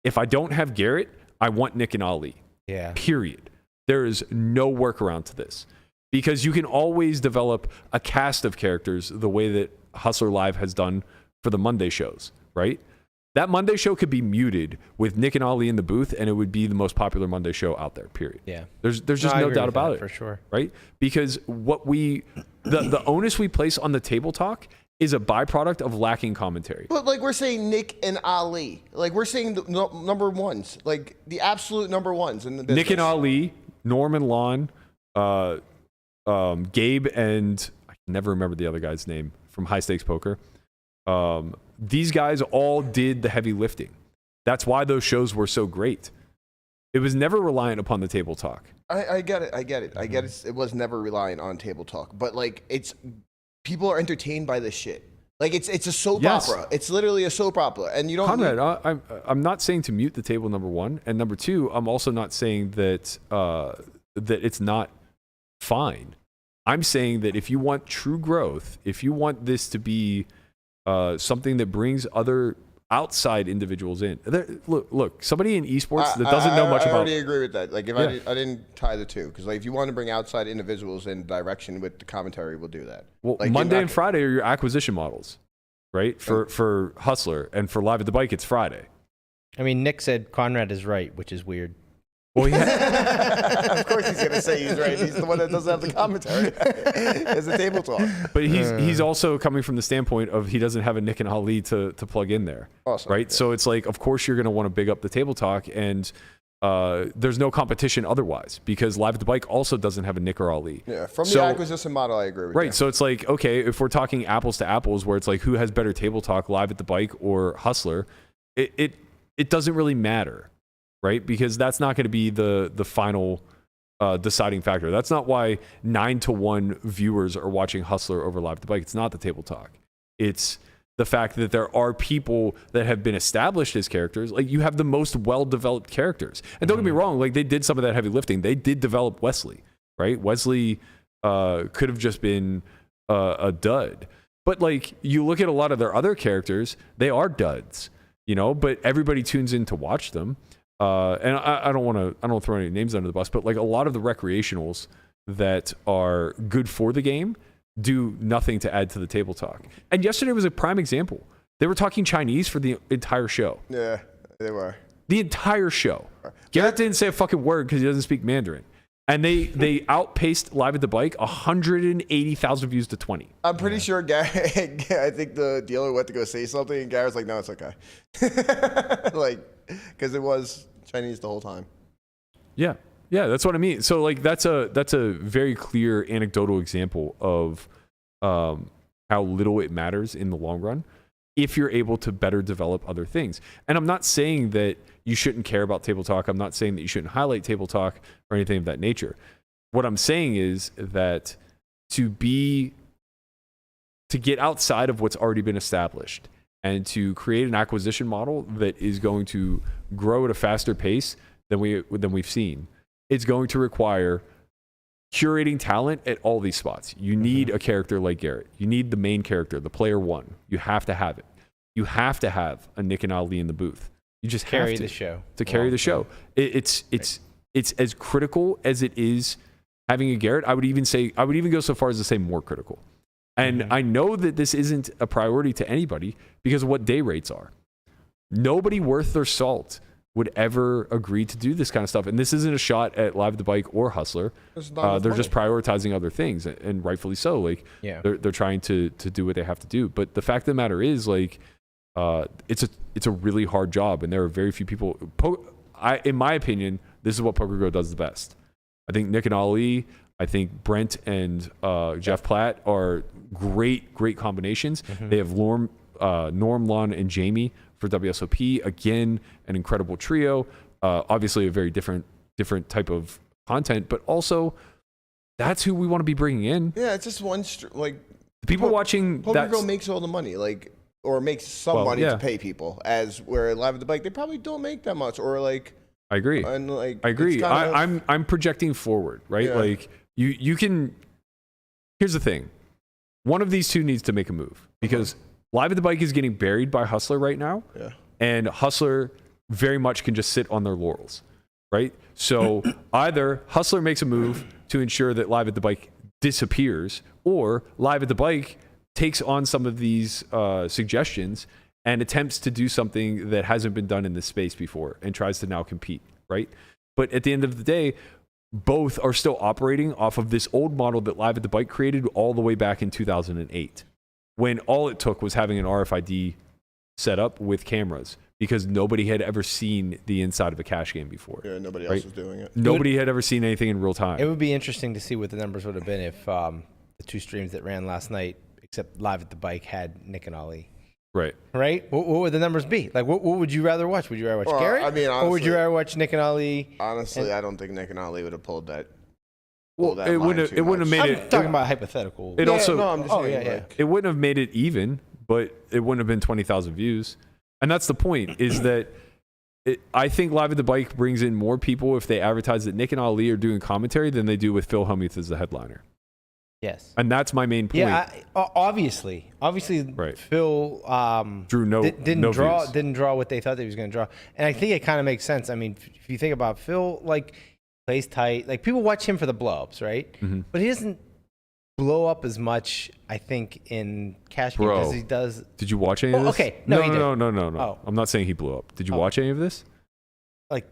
If I don't have Garrett, I want Nick and Ali. Yeah. Period. There is no workaround to this. Because you can always develop a cast of characters the way that Hustler Live has done for the Monday shows, right? That Monday show could be muted with Nick and Ali in the booth, and it would be the most popular Monday show out there, period. Yeah. There's just no doubt about it. For sure. Right? Because what the onus we place on the table talk is a byproduct of lacking commentary. But like we're saying Nick and Ali. Like we're saying the number ones. Like the absolute number ones in the business. Nick and Ali, Norman Lon, Gabe, and I can never remember the other guy's name from High Stakes Poker. These guys all did the heavy lifting. That's why those shows were so great. It was never reliant upon the table talk. I get it. I get it. It was never reliant on table talk. But like people are entertained by this shit. Like it's a soap opera. It's literally a soap opera, and you don't. Conrad, I'm not saying to mute the table, number one, and number two, I'm also not saying that that it's not fine. I'm saying that if you want true growth, if you want this to be something that brings other outside individuals in. Look, somebody in esports that doesn't know much about. I already agree with that. Like if I didn't tie the two, because like if you want to bring outside individuals in direction with the commentary, we'll do that. Well, like, Monday and Friday are your acquisition models, right? For Hustler, and for Live at the Bike, it's Friday. I mean, Nick said Conrad is right, which is weird. Well, of course he's gonna say he's right. He's the one that doesn't have the commentary. It's a table talk. But he's also coming from the standpoint of he doesn't have a Nick and Ali to plug in there, awesome, right? Yeah. So it's like, of course you're gonna want to big up the table talk, and there's no competition otherwise, because Live at the Bike also doesn't have a Nick or Ali. Yeah, from the acquisition model, I agree with you. Right, so it's like, okay, if we're talking apples to apples, where it's like who has better table talk, Live at the Bike or Hustler, it doesn't really matter. Right? Because that's not going to be the final deciding factor. That's not why 9-to-1 viewers are watching Hustler over Live at the Bike. It's not the table talk. It's the fact that there are people that have been established as characters. Like, you have the most well-developed characters. And don't get me wrong, like, they did some of that heavy lifting. They did develop Wesley, right? Wesley could have just been a dud. But, like, you look at a lot of their other characters, they are duds, you know? But everybody tunes in to watch them. And I don't want to throw any names under the bus, but like a lot of the recreationals that are good for the game do nothing to add to the table talk. And yesterday was a prime example. They were talking Chinese for the entire show. Yeah, they were. The entire show. Garrett didn't say a fucking word because he doesn't speak Mandarin. And they outpaced Live at the Bike 180,000 views to 20. I'm pretty sure Garrett, I think the dealer went to go say something, and Garrett's like, no, it's okay. Like, because it was Chinese the whole time. Yeah, that's what I mean. So like that's a very clear anecdotal example of how little it matters in the long run if you're able to better develop other things. And I'm not saying that you shouldn't care about table talk. I'm not saying that you shouldn't highlight table talk or anything of that nature. What I'm saying is that to get outside of what's already been established and to create an acquisition model that is going to grow at a faster pace than we've seen, it's going to require curating talent at all these spots. You need a character like Garrett. You need the main character, the player one. You have to have it. You have to have a Nick and Ali in the booth. You just carry have to the show. To carry the show. It's as critical as it is having a Garrett. I would even go so far as to say more critical. And I know that this isn't a priority to anybody because of what day rates are. Nobody worth their salt would ever agree to do this kind of stuff. And this isn't a shot at Live at the Bike or Hustler. They're just prioritizing other things, and rightfully so. Like, they're trying to do what they have to do. But the fact of the matter is, like, it's a really hard job, and there are very few people. In my opinion, this is what PokerGo does the best. I think Nick and Ali, I think Brent and Jeff Platt are great combinations. They have Norm, Lon, and Jamie for WSOP. Again, an incredible trio. Obviously, a very different type of content, but also that's who we want to be bringing in. Yeah, it's just one like the people watching. PokerGo makes all the money, like, or makes some money to pay people. As where Live at the Bike, they probably don't make that much, or like. I agree. And like, I agree. I'm projecting forward, right? Yeah. Like you can. Here's the thing. One of these two needs to make a move because Live at the Bike is getting buried by Hustler right now. Yeah. And Hustler very much can just sit on their laurels, right? So either Hustler makes a move to ensure that Live at the Bike disappears, or Live at the Bike takes on some of these suggestions and attempts to do something that hasn't been done in this space before and tries to now compete, right? But at the end of the day, both are still operating off of this old model that Live at the Bike created all the way back in 2008. when all it took was having an RFID set up with cameras, because nobody had ever seen the inside of a cash game before. Yeah, nobody else was doing it. Nobody had ever seen anything in real time. It would be interesting to see what the numbers would have been if the 2 streams that ran last night, except Live at the Bike, had Nick and Ali. Right. Right? What would the numbers be? Like, what would you rather watch? Would you rather watch Garrett? I mean, honestly, or would you rather watch Nick and Ali? Honestly, I don't think Nick and Ali would have pulled that. Well, it wouldn't have made it. I'm talking about hypothetical. It also. No, I'm just saying, like, it wouldn't have made it even, but it wouldn't have been 20,000 views. And that's the point, is that I think Live at the Bike brings in more people if they advertise that Nick and Ali are doing commentary than they do with Phil Hellmuth as the headliner. Yes. And that's my main point. Yeah, obviously, right. Phil drew didn't views. draw what they thought they was going to draw, and I think it kind of makes sense. I mean, if you think about Phil, like, plays tight, like, people watch him for the blow-ups, right? Mm-hmm. But he doesn't blow up as much, I think, in cash games as he does. Did you watch any of this? Okay, no. Oh. I'm not saying he blew up. Did you watch any of this? Like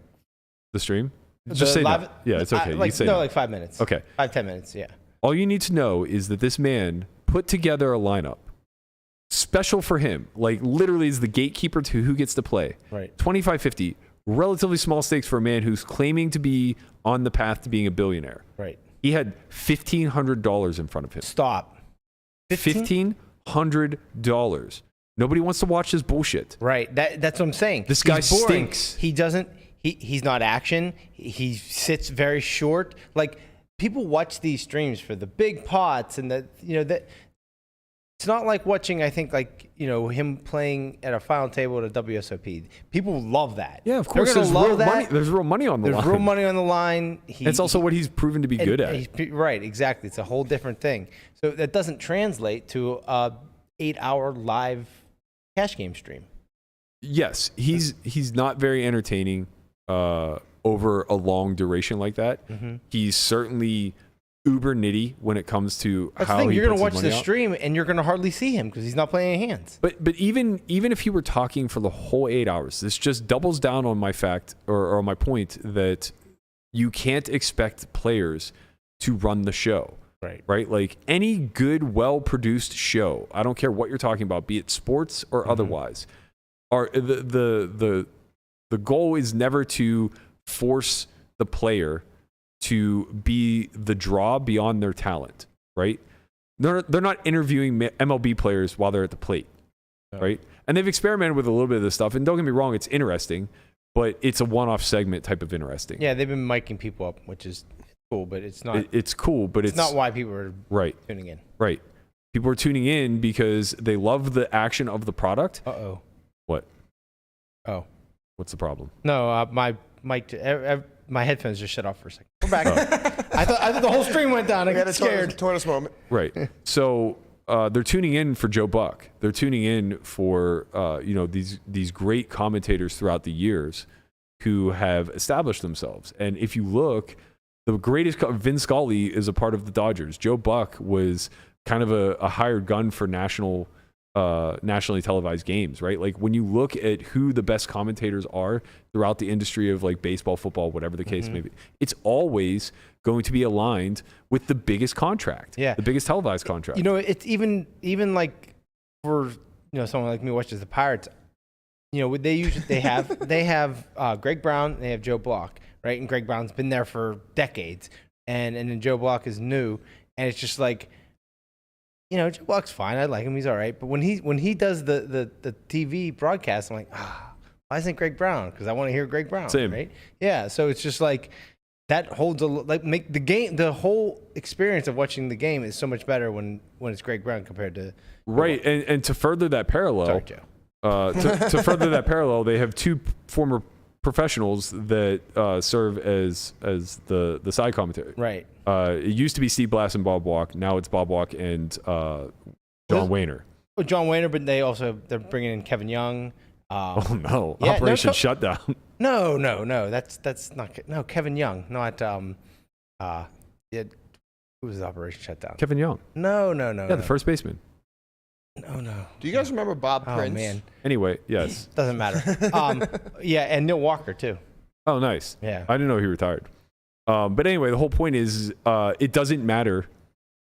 the stream? Just say live, no. Yeah, it's okay. Like, you say no, no. like 5 minutes. Okay. 5-10 minutes. Yeah. All you need to know is that this man put together a lineup special for him. Like, literally is the gatekeeper to who gets to play. Right. 25-50, relatively small stakes for a man who's claiming to be on the path to being a billionaire. Right. He had $1,500 in front of him. Stop. $1,500. Nobody wants to watch this bullshit. Right. That's what I'm saying. This guy He's boring. stinks. He doesn't. He's not action. He sits very short. Like, people watch these streams for the big pots and that it's not like watching, I think, like, him playing at a final table at a WSOP. People love that. Yeah, of course. There's real money. There's real money on the line. There's real money on the line. It's also what he's proven to be good at. Right, exactly. It's a whole different thing. So that doesn't translate to a 8-hour live cash game stream. Yes, he's not very entertaining over a long duration like that. Mm-hmm. He's certainly uber nitty when it comes to That's how the thing. he You're going to puts watch his the money out. stream and you're going to hardly see him because he's not playing any hands. But even if he were talking for the whole 8 hours, this just doubles down on my fact or on my point that you can't expect players to run the show. Right? Like, any good, well-produced show, I don't care what you're talking about, be it sports or otherwise, are the goal is never to force the player to be the draw beyond their talent, right? They're not interviewing MLB players while they're at the plate, right? And they've experimented with a little bit of this stuff, and don't get me wrong, it's interesting, but it's a one-off segment type of interesting. Yeah, they've been miking people up, which is cool, but it's not. It's cool, but it's not why people are tuning in. Right. People are tuning in because they love the action of the product. Uh-oh. What? Oh. What's the problem? No, my mic, my headphones just shut off for a second. We're back. I thought the whole stream went down. I got scared. Tortoise moment. Right. So they're tuning in for Joe Buck. They're tuning in for these great commentators throughout the years who have established themselves. And if you look, the greatest Vin Scully is a part of the Dodgers. Joe Buck was kind of a hired gun for nationally televised games, right? Like, when you look at who the best commentators are throughout the industry of, like, baseball, football, whatever the case may be, it's always going to be aligned with the biggest contract, the biggest televised contract. It's even like for someone like me who watches the Pirates. They have Greg Brown, they have Joe Block, right? And Greg Brown's been there for decades, and then Joe Block is new, and it's just like, Joe Block's fine. I like him. He's all right. But when he does the TV broadcast, I'm like, why isn't Greg Brown? Because I want to hear Greg Brown. Same. Right? Yeah. So it's just like that holds make the game, the whole experience of watching the game is so much better when it's Greg Brown compared to right. And to further that parallel, Sorry, Joe. to further that parallel, they have two former professionals that serve as the side commentary. Right. It used to be Steve Blass and Bob Walk. Now it's Bob Walk and John Wayner. Well, John Wayner, but they're bringing in Kevin Young. Oh no! Yeah, Operation Shutdown. No. That's not good. No, Kevin Young, not who was Operation Shutdown? Kevin Young. No. Yeah, the first baseman. No. Do you guys remember Bob Prince? Oh man. Anyway, yes. Doesn't matter. Yeah, and Neil Walker too. Oh, nice. Yeah. I didn't know he retired. But anyway, the whole point is, it doesn't matter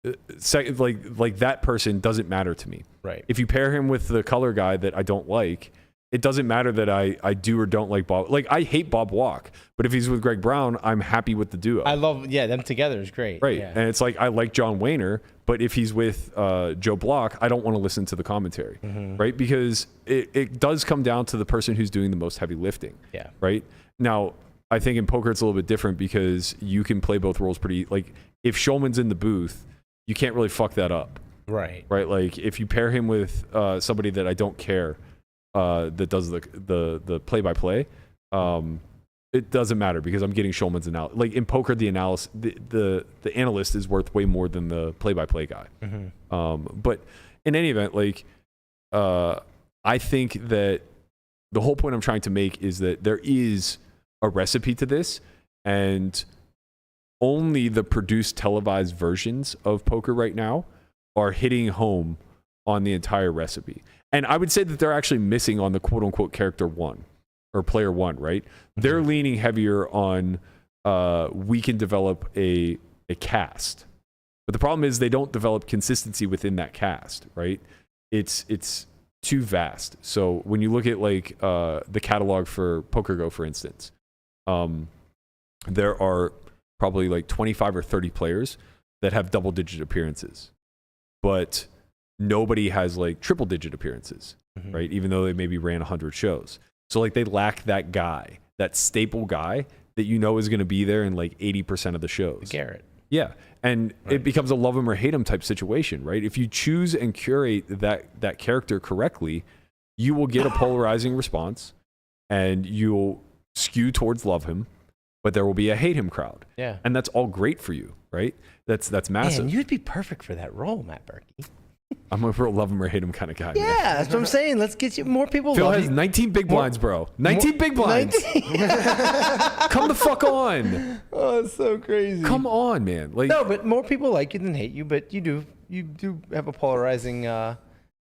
like that person doesn't matter to me. Right. If you pair him with the color guy that I don't like, it doesn't matter that I do or don't like Bob. Like, I hate Bob Walk, but if he's with Greg Brown, I'm happy with the duo. I love, them together is great. Right. Yeah. And it's like, I like John Wayner, but if he's with Joe Block, I don't want to listen to the commentary. Right. Because it does come down to the person who's doing the most heavy lifting. Yeah. Right. Now, I think in poker it's a little bit different because you can play both roles pretty. Like, if Schulman's in the booth, you can't really fuck that up. Right. Right. Like, if you pair him with somebody that I don't care, that does the play-by-play, it doesn't matter because I'm getting Schulman's analysis. Like, in poker, the analyst is worth way more than the play-by-play guy. But in any event, like, I think that the whole point I'm trying to make is that there is a recipe to this, and only the produced televised versions of poker right now are hitting home on the entire recipe. And I would say that they're actually missing on the quote unquote character one or player one, right? They're leaning heavier on we can develop a cast. But the problem is they don't develop consistency within that cast, right? It's too vast. So when you look at like the catalog for PokerGo, for instance, there are probably like 25 or 30 players that have double-digit appearances, but nobody has like triple-digit appearances, right? Even though they maybe ran 100 shows. So like they lack that guy, that staple guy that you know is going to be there in like 80% of the shows. Garrett. Yeah. And it becomes a love him or hate him type situation, right? If you choose and curate that character correctly, you will get a polarizing response and you'll skew towards love him, but there will be a hate him crowd. Yeah. And that's all great for you, right? That's massive. Man, you'd be perfect for that role, Matt Berkey. I'm a real love him or hate him kind of guy. Yeah, man. that's what I'm saying. Let's get you more people. Phil love has you. 19 big blinds, bro. 19 big blinds. 19. Come the fuck on. Oh, it's so crazy. Come on, man. Like, no, but more people like you than hate you, but you do have a polarizing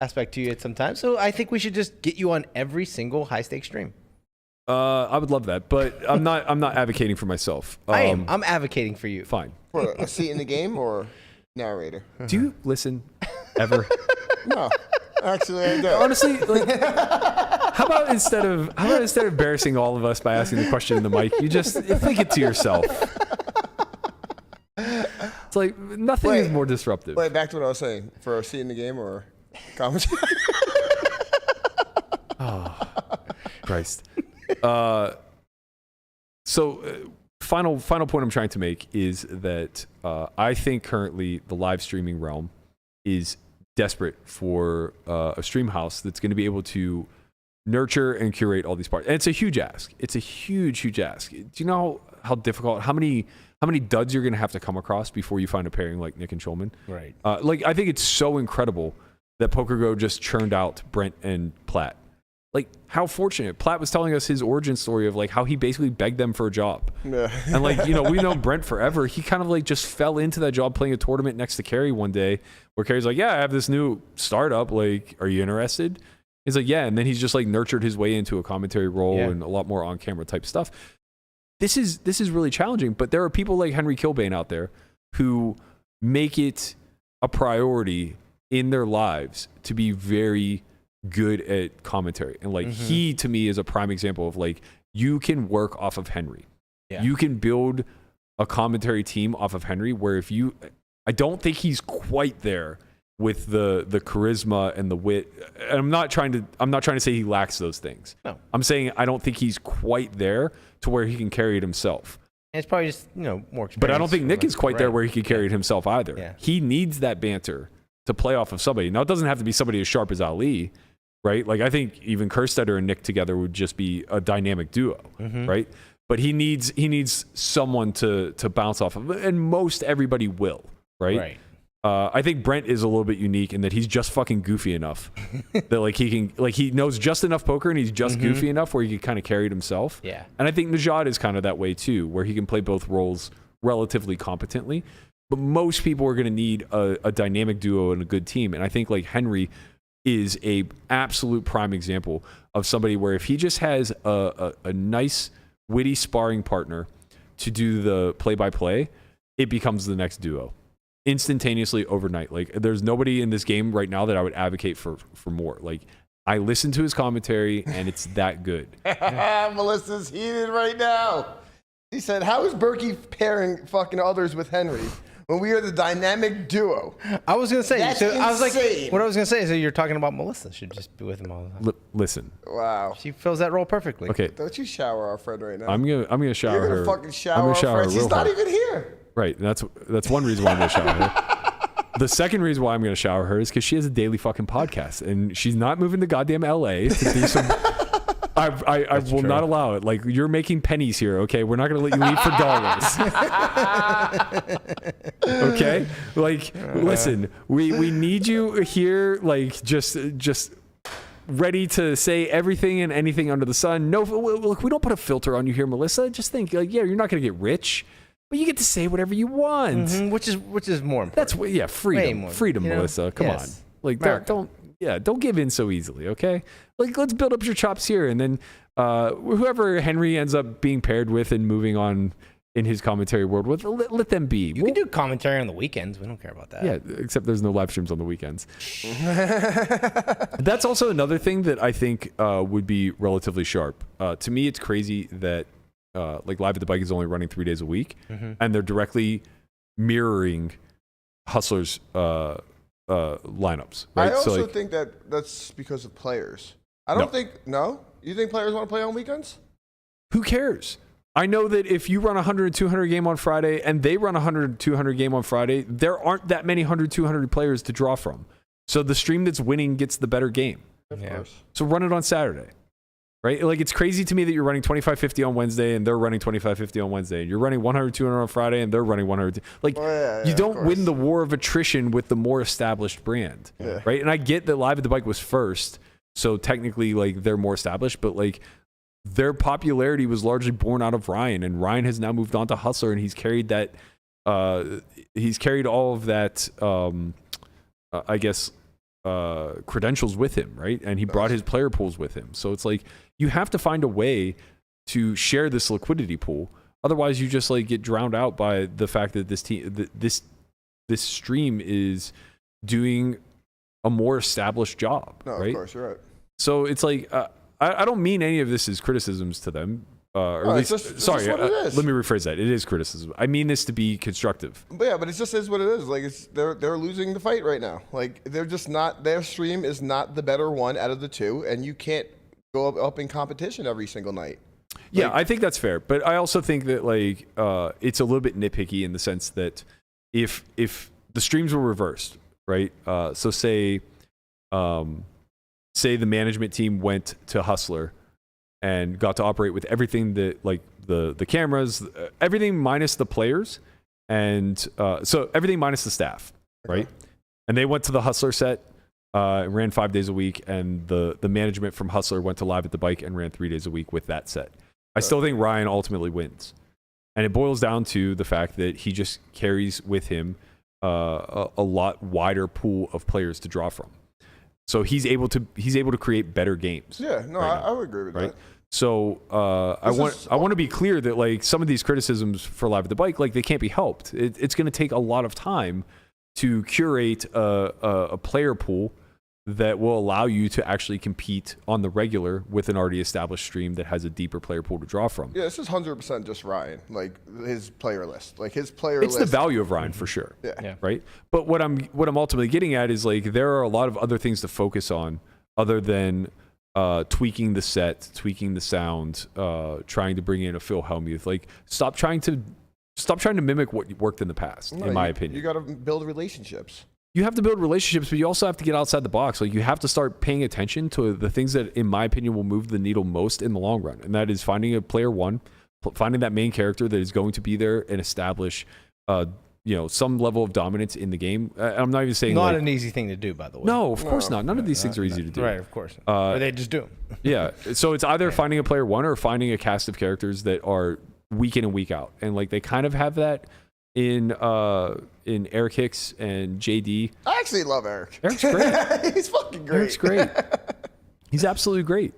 aspect to you at sometimes. So I think we should just get you on every single high stakes stream. I would love that, but I'm not advocating for myself. I am. I'm advocating for you. Fine. For a seat in the game or narrator? Do you listen ever? No, actually I don't. Honestly, like, how about instead of embarrassing all of us by asking the question in the mic, you just think it to yourself. It's like nothing is more disruptive. Wait, back to what I was saying. For a seat in the game or commentary? Oh, Christ. Final point I'm trying to make is that I think currently the live streaming realm is desperate for a stream house that's going to be able to nurture and curate all these parts. And it's a huge ask. It's a huge ask. Do you know how difficult, how many duds you're going to have to come across before you find a pairing like Nick and Schulman? Right. Like, I think it's so incredible that PokerGo just churned out Brent and Platt. Like, how fortunate. Platt was telling us his origin story of like how he basically begged them for a job. Yeah. And like, you know, we've known Brent forever. He kind of like just fell into that job playing a tournament next to Carey one day where Carey's like, yeah, I have this new startup. Like, are you interested? He's like, yeah. And then he's just like nurtured his way into a commentary role and a lot more on camera type stuff. This is really challenging, but there are people like Henry Kilbane out there who make it a priority in their lives to be very good at commentary. And like he to me is a prime example of like you can work off of Henry. Yeah. You can build a commentary team off of Henry where I don't think he's quite there with the charisma and the wit. And I'm not trying to say he lacks those things. No. I'm saying I don't think he's quite there to where he can carry it himself. And it's probably just, more experience. But I don't think Nick is quite there where he can carry it himself either. Yeah. He needs that banter to play off of somebody. Now, it doesn't have to be somebody as sharp as Ali, right? Like, I think even Hochstetler and Nick together would just be a dynamic duo, right? But he needs someone to bounce off of, and most everybody will, right? I think Brent is a little bit unique in that he's just fucking goofy enough that like he knows just enough poker and he's just goofy enough where he can kind of carry it himself. Yeah. And I think Najad is kind of that way too, where he can play both roles relatively competently. But most people are going to need a dynamic duo and a good team. And I think like Henry is a absolute prime example of somebody where if he just has a nice witty sparring partner to do the play-by-play, it becomes the next duo. instantaneously overnight. Like there's nobody in this game right now that I would advocate for more. Like I listen to his commentary and it's that good. Melissa's heated right now. He said, how is Berkey pairing fucking others with Henry when we are the dynamic duo? I was going to say, That's so I was like, insane. what I was going to say is, so you're talking about Melissa should just be with him all the time. Listen. Wow. She fills that role perfectly. Okay. Don't you shower our friend right now. I'm gonna shower You're gonna her. fucking shower I'm our gonna shower her friend. real She's not hard. even here. Right. That's one reason why I'm gonna shower her. The second reason why I'm gonna shower her is because she has a daily fucking podcast and she's not moving to goddamn LA to do some. I will not allow it. Like you're making pennies here, okay? We're not gonna let you eat for dollars. Okay? Like, listen, we need you here, like just ready to say everything and anything under the sun. No, look, we don't put a filter on you here, Melissa. Just think, like, yeah, you're not gonna get rich, but you get to say whatever you want, which is more important. That's what, freedom, freedom, Melissa. Come on, like don't give in so easily, okay? Like let's build up your chops here, and then whoever Henry ends up being paired with and moving on in his commentary world with, let them be. You can do commentary on the weekends. We don't care about that. Yeah, except there's no live streams on the weekends. That's also another thing that I think would be relatively sharp. To me, it's crazy that like Live at the Bike is only running 3 days a week, and they're directly mirroring Hustler's lineups. Right? I also think that that's because of players. I don't think. No, you think players want to play on weekends? Who cares? I know that if you run a 100-200 game on Friday and they run a 100-200 game on Friday, there aren't that many 100-200 players to draw from. So the stream that's winning gets the better game. Of course. So run it on Saturday, right? Like it's crazy to me that you're running 25-50 on Wednesday and they're running 25-50 on Wednesday. And you're running 100-200 on Friday and they're running 100. Like you don't win the war of attrition with the more established brand, right? And I get that Live at the Bike was first, so technically like they're more established, but like their popularity was largely born out of Ryan, and Ryan has now moved on to Hustler, and he's carried that. He's carried all of that, I guess, credentials with him, right? And he brought his player pools with him. So it's like you have to find a way to share this liquidity pool. Otherwise, you just like get drowned out by the fact that this team, this stream is doing a more established job. No, right? of course, you're right. So it's like. I don't mean any of this as criticisms to them. Or at least, it's sorry, just what it is. let me rephrase that. It is criticism. I mean this to be constructive. But yeah, but it just is what it is. Like they're losing the fight right now. Like they're just not. Their stream is not the better one out of the two, and you can't go up in competition every single night. Yeah, I think that's fair. But I also think that like it's a little bit nitpicky in the sense that if the streams were reversed, right? So say the management team went to Hustler and got to operate with everything that like the cameras, everything minus the players, and so everything minus the staff, right? And they went to the Hustler set, ran 5 days a week, and the management from Hustler went to Live at the Bike and ran 3 days a week with that set. I still think Ryan ultimately wins, and it boils down to the fact that he just carries with him a lot wider pool of players to draw from. So he's able to create better games. Yeah, no, right I would agree with that. So I want to be clear that like some of these criticisms for Live at the Bike, like they can't be helped. It's going to take a lot of time to curate a player pool that will allow you to actually compete on the regular with an already established stream that has a deeper player pool to draw from. Yeah, this is 100% just Ryan, like his player list, like his player It's list. the value of Ryan for sure. Yeah. Right. But what I'm ultimately getting at is like there are a lot of other things to focus on other than tweaking the set, tweaking the sound, trying to bring in a Phil Hellmuth. Like stop trying to mimic what worked in the past. No, in my opinion, you got to build relationships. You have to build relationships, but you also have to get outside the box. Like you have to start paying attention to the things that, in my opinion, will move the needle most in the long run. And that is finding a player one, finding that main character that is going to be there and establish, some level of dominance in the game. I'm not even saying not an easy thing to do, by the way. No, of course not. None of these things are easy to do. Right, of course. Or they just do them. Yeah. So it's either finding a player one or finding a cast of characters that are week in and week out, and like they kind of have that in Eric Hicks and JD. I actually love Eric. Eric's great. He's fucking great. Eric's great. He's absolutely great.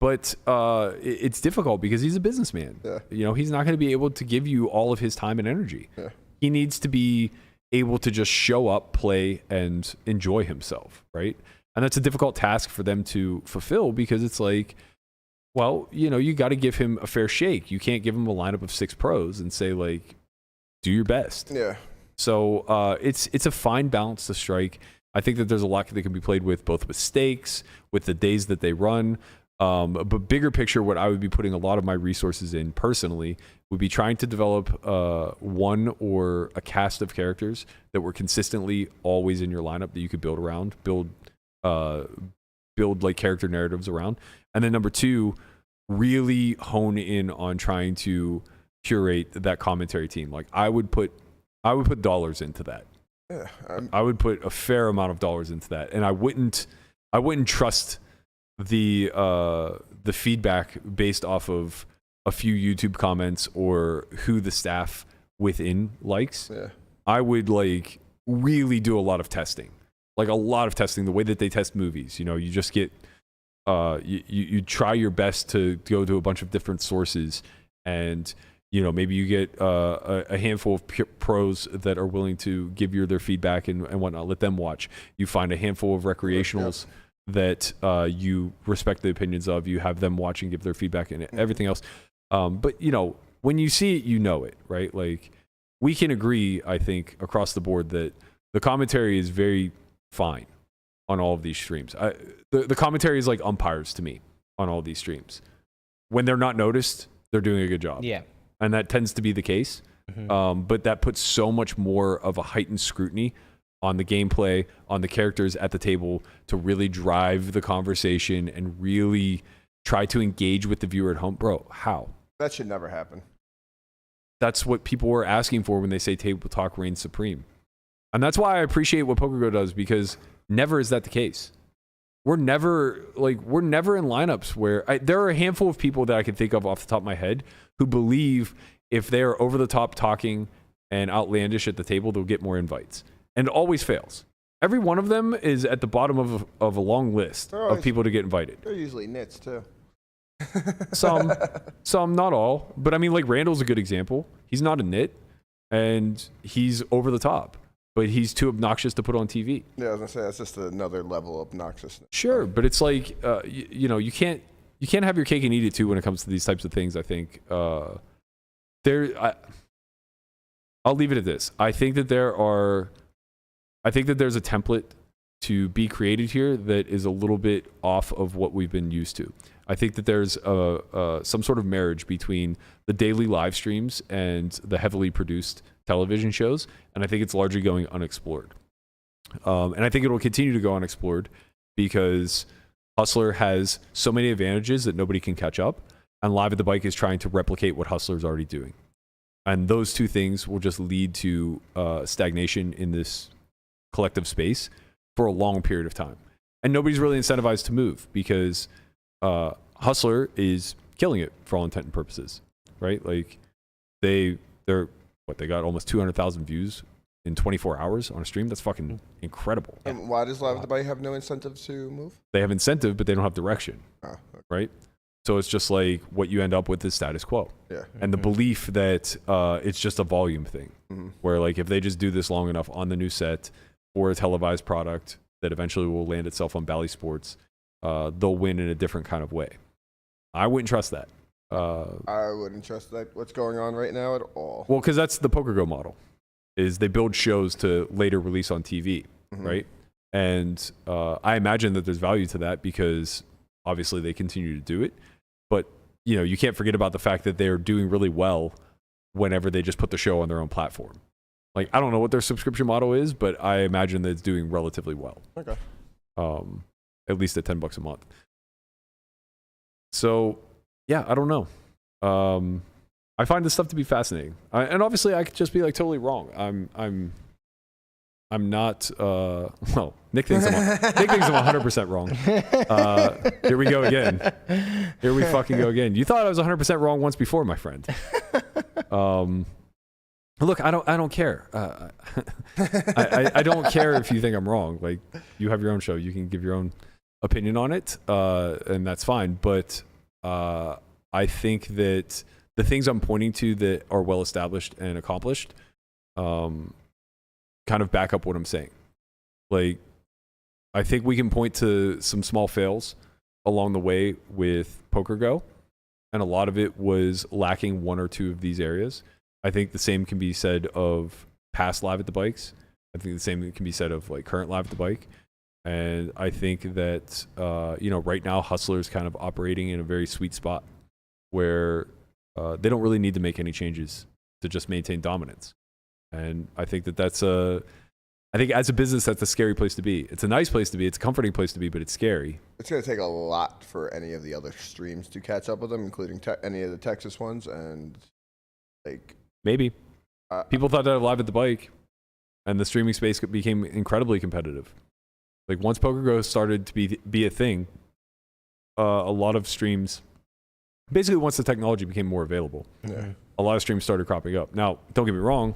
But it's difficult because he's a businessman. Yeah. He's not going to be able to give you all of his time and energy. Yeah. He needs to be able to just show up, play, and enjoy himself, right? And that's a difficult task for them to fulfill because it's like, well, you got to give him a fair shake. You can't give him a lineup of 6 pros and say, like, do your best. Yeah. So it's a fine balance to strike. I think that there's a lot that can be played with, both with stakes, with the days that they run. But bigger picture, what I would be putting a lot of my resources in personally would be trying to develop one or a cast of characters that were consistently always in your lineup that you could build around, build like character narratives around. And then number 2, really hone in on trying to curate that commentary team. Like I would put dollars into that. Yeah, I would put a fair amount of dollars into that, and I wouldn't trust the feedback based off of a few YouTube comments or who the staff within likes. Yeah. I would like really do a lot of testing, the way that they test movies. You just get you try your best to go to a bunch of different sources, and maybe you get a handful of pros that are willing to give you their feedback and whatnot. Let them watch. You find a handful of recreationals that you respect the opinions of. You have them watch and give their feedback and everything else. But when you see it, you know it, right? Like we can agree, I think, across the board that the commentary is very fine on all of these streams. The commentary is like umpires to me on all of these streams. When they're not noticed, they're doing a good job. Yeah. And that tends to be the case. But that puts so much more of a heightened scrutiny on the gameplay, on the characters at the table to really drive the conversation and really try to engage with the viewer at home. Bro, how? That should never happen. That's what people were asking for when they say table talk reigns supreme. And that's why I appreciate what PokerGo does, because never is that the case. We're never in lineups where there are a handful of people that I can think of off the top of my head who believe if they are over the top talking and outlandish at the table, they'll get more invites. And it always fails. Every one of them is at the bottom of a long list of people to get invited. They're usually nits too. Some, not all. But I mean, like Randall's a good example. He's not a nit, and he's over the top, but he's too obnoxious to put on TV. Yeah, I was gonna say that's just another level of obnoxiousness. Sure, but it's like you can't have your cake and eat it too when it comes to these types of things. I think I'll leave it at this. I think that there's a template to be created here that is a little bit off of what we've been used to. I think that there's some sort of marriage between the daily live streams and the heavily produced television shows, and I think it's largely going unexplored. And I think it will continue to go unexplored because Hustler has so many advantages that nobody can catch up, and Live at the Bike is trying to replicate what Hustler's already doing. And those two things will just lead to stagnation in this collective space for a long period of time. And nobody's really incentivized to move because Hustler is killing it for all intent and purposes, right? Like they got almost 200,000 views in 24 hours on a stream. That's fucking incredible. And why does Live at the Bike have no incentive to move? They have incentive, but they don't have direction, right? So it's just like what you end up with is status quo. Yeah. And the belief that it's just a volume thing, where like if they just do this long enough on the new set or a televised product that eventually will land itself on Bally Sports, they'll win in a different kind of way. I wouldn't trust that. I wouldn't trust that what's going on right now at all. Well, because that's the PokerGo model, is they build shows to later release on TV, right? And I imagine that there's value to that because obviously they continue to do it. But you can't forget about the fact that they're doing really well whenever they just put the show on their own platform. Like, I don't know what their subscription model is, but I imagine that it's doing relatively well. Okay. At least at $10 a month. So, yeah, I don't know. I find this stuff to be fascinating, and obviously, I could just be like totally wrong. I'm not. Well, Nick thinks I'm 100% wrong. Here we go again. Here we fucking go again. You thought I was 100% wrong once before, my friend. Look, I don't care. I don't care if you think I'm wrong. Like, you have your own show. You can give your own opinion on it, and that's fine. But I think that the things I'm pointing to that are well established and accomplished, kind of back up what I'm saying. Like, I think we can point to some small fails along the way with PokerGo, and a lot of it was lacking one or two of these areas. I think the same can be said of past Live at the Bikes. I think the same can be said of like current Live at the Bike. And I think that, right now Hustler is kind of operating in a very sweet spot where they don't really need to make any changes to just maintain dominance. And I think I think as a business, that's a scary place to be. It's a nice place to be. It's a comforting place to be, but it's scary. It's going to take a lot for any of the other streams to catch up with them, including any of the Texas ones. And maybe people thought that Live at the Bike, and the streaming space became incredibly competitive. Like once PokerGo started to be a thing, a lot of streams, basically once the technology became more available, a lot of streams started cropping up. Now, don't get me wrong.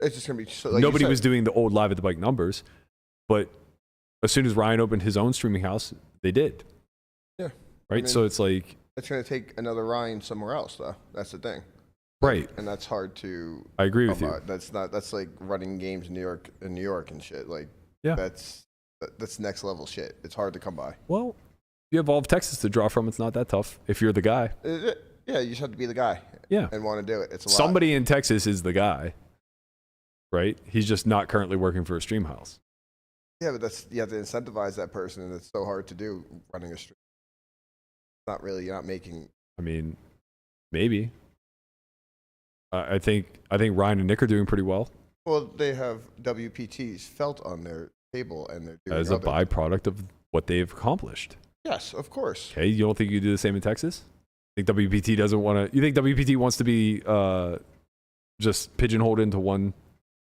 It's just going to be so, nobody was doing the old Live at the Bike numbers, but as soon as Ryan opened his own streaming house, they did. Yeah. Right. So it's like it's going to take another Ryan somewhere else, though. That's the thing. Right. And that's hard to. I agree with you. That's like running games in New York and shit. Like, yeah. That's next level shit. It's hard to come by. Well, you have all of Texas to draw from. It's not that tough if you're the guy. Yeah, you just have to be the guy. Yeah. And want to do it. It's a lot. Somebody in Texas is the guy. Right? He's just not currently working for a stream house. Yeah, but you have to incentivize that person, and it's so hard to do running a stream. Not really. You're not making. I mean, maybe. I think Ryan and Nick are doing pretty well. Well, they have WPT's felt on their table, and they're doing as a byproduct of what they've accomplished. Yes, of course. Okay, you don't think you do the same in Texas? Think WPT doesn't want to? You think WPT wants to be just pigeonholed into one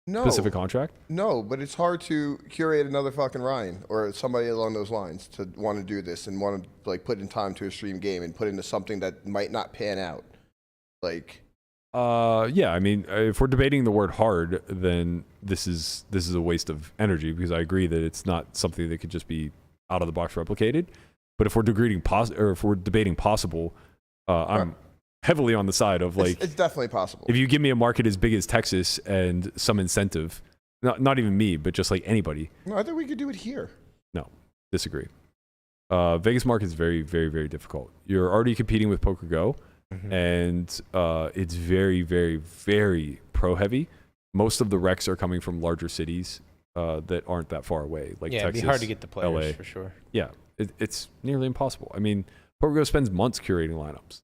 specific contract? No, but it's hard to curate another fucking Ryan or somebody along those lines to want to do this and want to like put in time to a stream game and put into something that might not pan out. Like, yeah, I mean, if we're debating the word hard, then this is a waste of energy because I agree that it's not something that could just be out of the box replicated. But if we're debating possible, I'm heavily on the side of like it's definitely possible. If you give me a market as big as Texas and some incentive, not even me, but just like anybody. No, I think we could do it here. No, disagree. Vegas market is very, very, very difficult. You're already competing with PokerGo, and it's very, very, very pro heavy. Most of the recs are coming from larger cities that aren't that far away, like Texas, it'd be hard to get the players LA. for sure. Yeah, it's nearly impossible. I mean, PokerGo spends months curating lineups.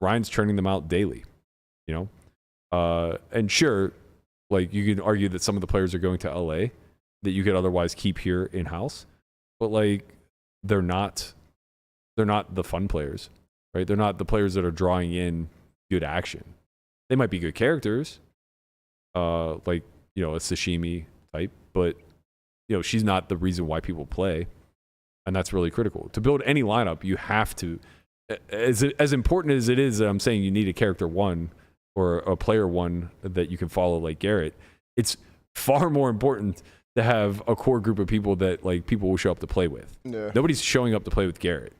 Ryan's churning them out daily, and sure, like you can argue that some of the players are going to LA that you could otherwise keep here in house, but like they're not the fun players, right? They're not the players that are drawing in good action. They might be good characters, like a Sashimi type, but she's not the reason why people play, and that's really critical. To build any lineup, you have to. As important as it is that I'm saying you need a character one or a player one that you can follow like Garrett, it's far more important to have a core group of people that like people will show up to play with. Yeah. Nobody's showing up to play with Garrett.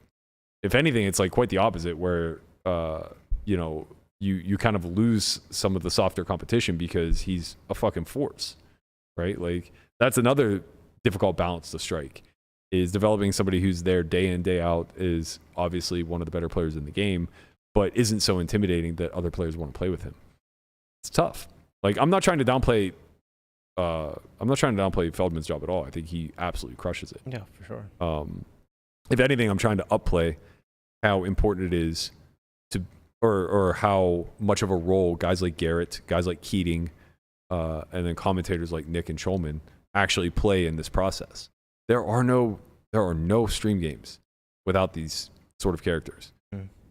If anything, it's like quite the opposite where you kind of lose some of the softer competition because he's a fucking force, right? Like that's another difficult balance to strike. Is developing somebody who's there day in, day out is obviously one of the better players in the game, but isn't so intimidating that other players want to play with him. It's tough. Like I'm not trying to downplay Feldman's job at all. I think he absolutely crushes it. Yeah, for sure. If anything, I'm trying to upplay how important it is to, or how much of a role guys like Garrett, guys like Keating, and then commentators like Nick and Schulman actually play in this process. There are no stream games without these sort of characters.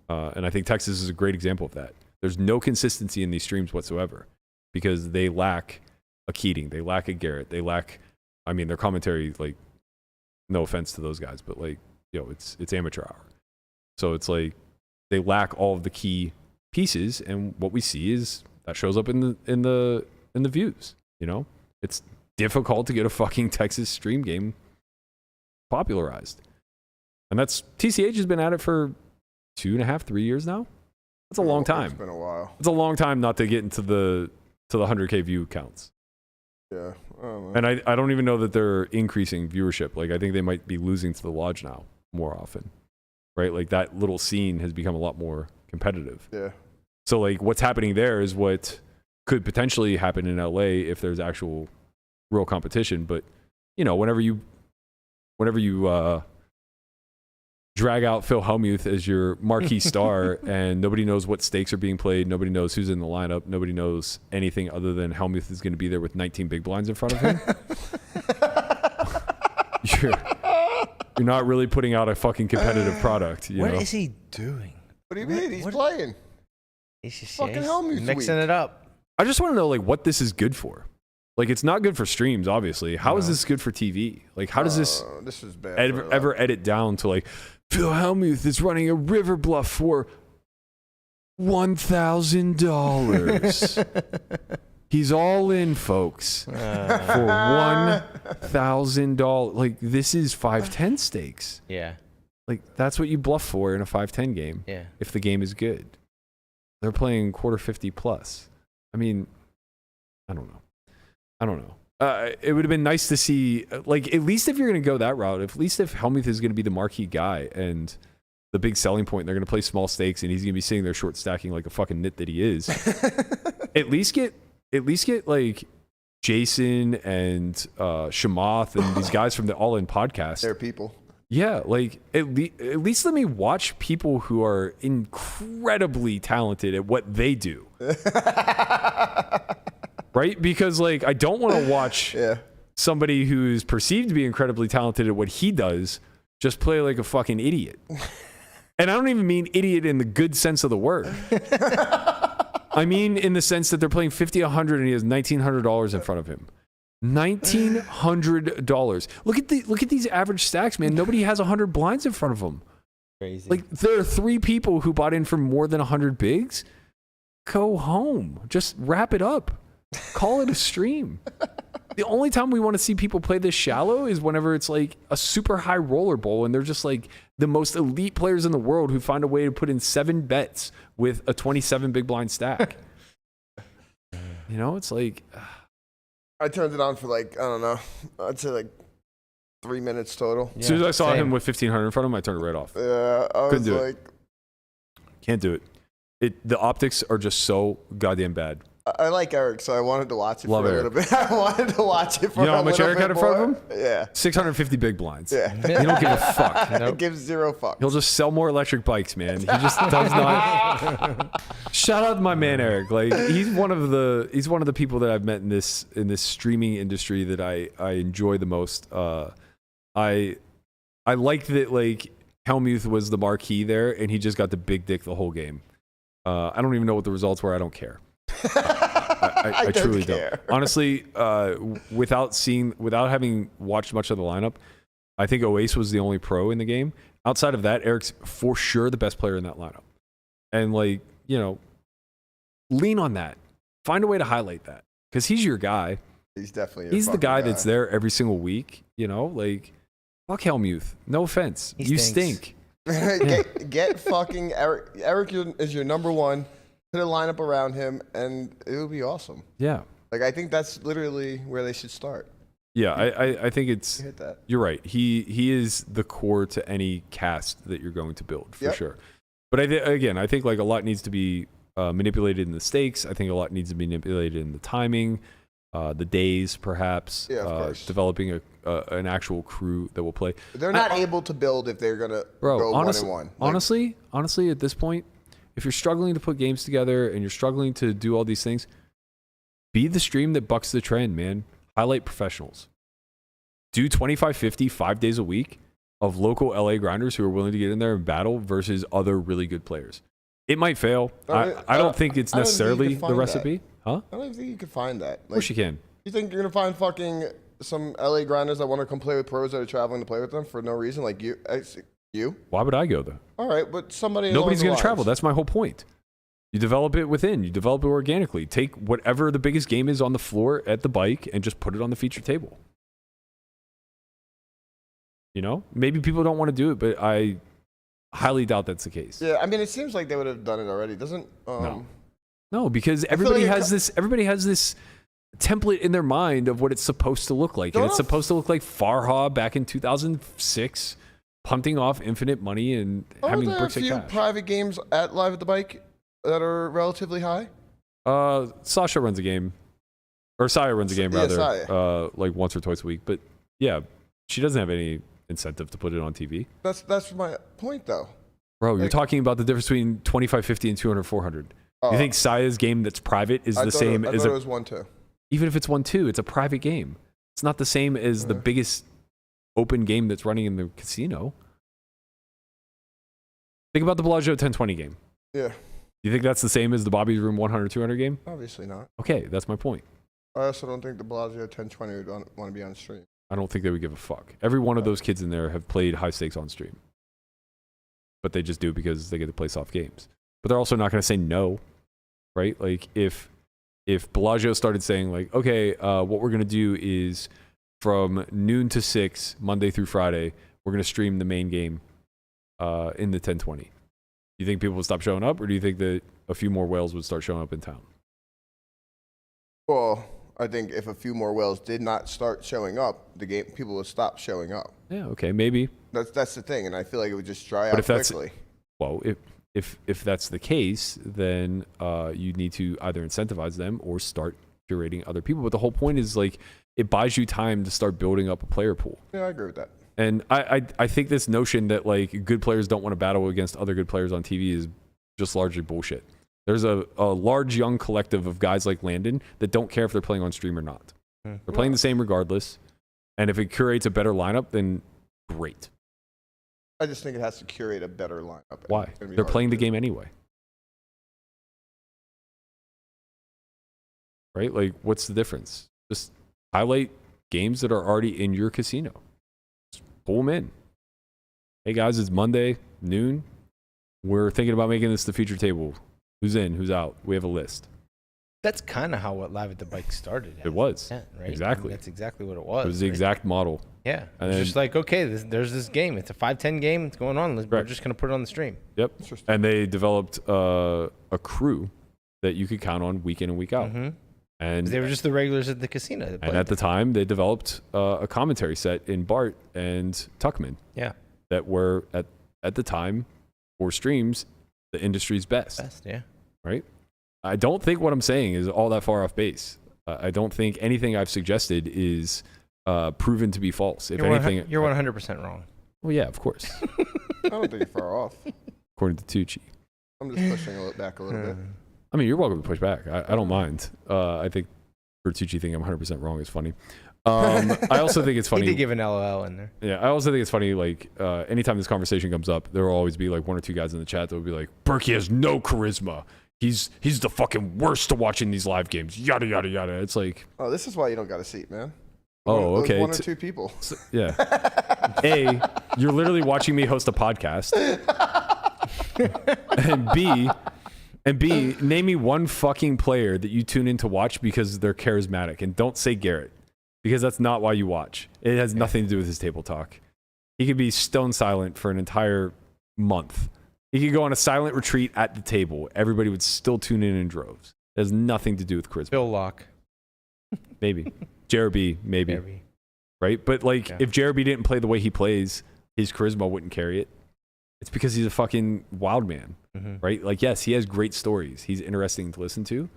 And I think Texas is a great example of that. There's no consistency in these streams whatsoever because they lack a Keating, they lack a Garrett, they lack, I mean, their commentary, like, no offense to those guys, but like, it's amateur hour. So it's like they lack all of the key pieces, and what we see is that shows up in the views. It's difficult to get a fucking Texas stream game popularized, and that's TCH has been at it for 2.5, 3 years now. That's a long time. It's been a while. It's a long time not to get into the 100K view counts. Yeah, And I don't even know that they're increasing viewership. Like, I think they might be losing to the Lodge now more often, right? Like, that little scene has become a lot more competitive. Yeah. So, like, what's happening there is what could potentially happen in LA if there's actual real competition. But, you know, whenever you drag out Phil Hellmuth as your marquee star and nobody knows what stakes are being played, nobody knows who's in the lineup, nobody knows anything other than Hellmuth is going to be there with 19 big blinds in front of him, you're not really putting out a fucking competitive product. What is he doing? What do you mean? He's playing. He's just fucking Hellmuth mixing week. it up. I just want to know, like, what this is good for. Like, it's not good for streams, obviously. How is this good for TV? Like, how does this this is bad ever edit down to, like, Phil Hellmuth is running a river bluff for $1,000. He's all in, folks, for $1,000. Like, this is 5-10 stakes. Yeah. Like, that's what you bluff for in a 5-10 game. Yeah. If the game is good. They're playing quarter 50 plus. I mean, I don't know. It would have been nice to see, like, at least if you're going to go that route, at least if Hellmuth is going to be the marquee guy and the big selling point, they're going to play small stakes and he's going to be sitting there short stacking like a fucking nit that he is. at least get like Jason and Shamath and these guys from the All In podcast. They're people. Yeah, like at least let me watch people who are incredibly talented at what they do. Right? Because, like, I don't want to watch somebody who's perceived to be incredibly talented at what he does just play like a fucking idiot. And I don't even mean idiot in the good sense of the word. I mean in the sense that they're playing 50, 100, and he has $1,900 in front of him. $1,900. Look at these average stacks, man. Nobody has 100 blinds in front of them. Crazy. Like, there are 3 people who bought in for more than 100 bigs. Go home. Just wrap it up. Call it a stream. The only time we want to see people play this shallow is whenever it's like a super high roller bowl and they're just like the most elite players in the world who find a way to put in 7 bets with a 27 big blind stack. You know, it's like... I turned it on for, like, I don't know, I'd say like 3 minutes total. As soon as I saw him with 1,500 in front of him, I turned it right off. Yeah, I Couldn't was do like... Can't do it. The optics are just so goddamn bad. I like Eric, so I wanted to watch it Love for a Eric. little bit. I wanted to watch it for You know a how much little Eric bit had in front of more. him? Yeah. 650 big blinds. Yeah. He don't give a fuck. It gives 0 fucks. He'll just sell more electric bikes, man. He just does not. Shout out to my man Eric. Like, he's one of the people that I've met in this streaming industry that I enjoy the most. I like that, like, Hellmuth was the marquee there, and he just got the big dick the whole game. I don't even know what the results were. I don't care. I truly don't. Honestly, without having watched much of the lineup, I think Oace was the only pro in the game. Outside of that, Eric's for sure the best player in that lineup. And, like, you know, lean on that. Find a way to highlight that because he's your guy. He's definitely he's the guy that's there every single week. You know, like, fuck Hellmuth. No offense, you stink. get fucking Eric. Eric is your number one. Put a lineup around him, and it would be awesome. Yeah. Like, I think that's literally where they should start. Yeah, I think it's. You hit that. You're right. He is the core to any cast that you're going to build for sure. But I think like a lot needs to be manipulated in the stakes. I think a lot needs to be manipulated in the timing, the days perhaps. Yeah, of course. Developing an actual crew that will play. They're not able to build if they're gonna go honestly, 1-1. Honestly, at this point, if you're struggling to put games together and you're struggling to do all these things, be the stream that bucks the trend, man. Highlight professionals. Do 25-50 5 days a week of local LA grinders who are willing to get in there and battle versus other really good players. It might fail. I don't think it's necessarily the recipe. Huh? I don't think you can find that. Of course you can. You think you're gonna find fucking some LA grinders that want to come play with pros that are traveling to play with them for no reason? Like you? Why would I go there? All right, but somebody. Nobody's going to travel. That's my whole point. You develop it within. You develop it organically. Take whatever the biggest game is on the floor at the bike and just put it on the feature table. You know, maybe people don't want to do it, but I highly doubt that's the case. Yeah, I mean, it seems like they would have done it already. Doesn't? No, because everybody has this. Everybody has this template in their mind of what it's supposed to look like. And it's supposed to look like Farha back in 2006, punting off infinite money and having there bricks a of few cash. private games at Live at the Bike that are relatively high? Sasha runs a game. Or Saya runs a game, rather. Saya. Like once or twice a week. But yeah, she doesn't have any incentive to put it on TV. That's my point, though. Bro, you're talking about the difference between 2550 and 200-400. You think Saya's game that's private is the same as it was 1-2. Even if it's 1-2, it's a private game. It's not the same as the biggest open game that's running in the casino. Think about the Bellagio 1020 game. Yeah. You think that's the same as the Bobby's Room 100-200 game? Obviously not. Okay, that's my point. I also don't think the Bellagio 1020 would want to be on stream. I don't think they would give a fuck. Every one of those kids in there have played high stakes on stream. But they just do because they get to play soft games. But they're also not going to say no, right? Like if Bellagio started saying like, okay, what we're going to do is from noon to 6, Monday through Friday, we're going to stream the main game in the 1020. Do you think people would stop showing up, or do you think that a few more whales would start showing up in town? Well, I think if a few more whales did not start showing up, people would stop showing up. Yeah, okay, maybe. That's the thing, and I feel like it would just dry But out if that's quickly. well, if that's the case, then you need to either incentivize them or start curating other people. But the whole point is like it buys you time to start building up a player pool. Yeah, I agree with that. And I think this notion that like good players don't want to battle against other good players on TV is just largely bullshit. There's a large young collective of guys like Landon that don't care if they're playing on stream or not. They're playing the same regardless. And if it curates a better lineup, then great. I just think it has to curate a better lineup. Why? They're playing the game anyway. Right? Like, what's the difference? Just highlight games that are already in your casino. Just pull them in. Hey guys, it's Monday, noon. We're thinking about making this the feature table. Who's in? Who's out? We have a list. That's kind of how what Live at the Bike started. It was. Yeah, right? Exactly. I mean, that's exactly what it was. It was the right? exact model. Yeah. And It's then, just like, okay, there's this game. It's a 5-10 game. It's going on. We're just going to put it on the stream. Yep. And they developed a crew that you could count on week in and week out. Mm-hmm. And they were just the regulars at the casino. that And played. at the time, they developed a commentary set in Bart and Tuckman. Yeah. That were at the time for streams the industry's best. Yeah. Right. I don't think what I'm saying is all that far off base. I don't think anything I've suggested is proven to be false. If anything, you're 100% wrong. Well, yeah, of course. I don't think you're far off. According to Tucci. I'm just pushing back a little bit. I mean, you're welcome to push back. I don't mind. I think Vertucci thinking I'm 100% wrong is funny. I also think it's funny. He did give an LOL in there. Yeah, I also think it's funny, like, anytime this conversation comes up, there will always be, like, one or two guys in the chat that will be like, Berkey has no charisma. He's the fucking worst to watch in these live games. Yada, yada, yada. It's like... Oh, this is why you don't got a seat, man. Oh, okay. One or two people. Yeah. A, you're literally watching me host a podcast. And B, name me one fucking player that you tune in to watch because they're charismatic. And don't say Garrett, because that's not why you watch. It has nothing to do with his table talk. He could be stone silent for an entire month. He could go on a silent retreat at the table. Everybody would still tune in droves. It has nothing to do with charisma. Bill Locke. Maybe. Jeremy, maybe. Jeremy. Right? But like, if Jeremy didn't play the way he plays, his charisma wouldn't carry it. It's because he's a fucking wild man, right? Like, yes, he has great stories. He's interesting to listen to.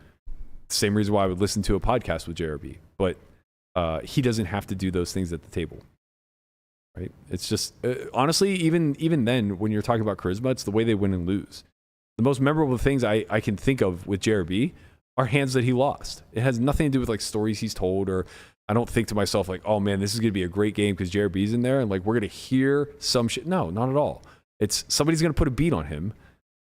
Same reason why I would listen to a podcast with Jeremy. But he doesn't have to do those things at the table. Right? It's just, honestly, even then, when you're talking about charisma, it's the way they win and lose. The most memorable things I can think of with Jeremy are hands that he lost. It has nothing to do with like stories he's told, or I don't think to myself like, oh man, this is going to be a great game because Jeremy's in there and like we're going to hear some shit. No, not at all. It's somebody's going to put a beat on him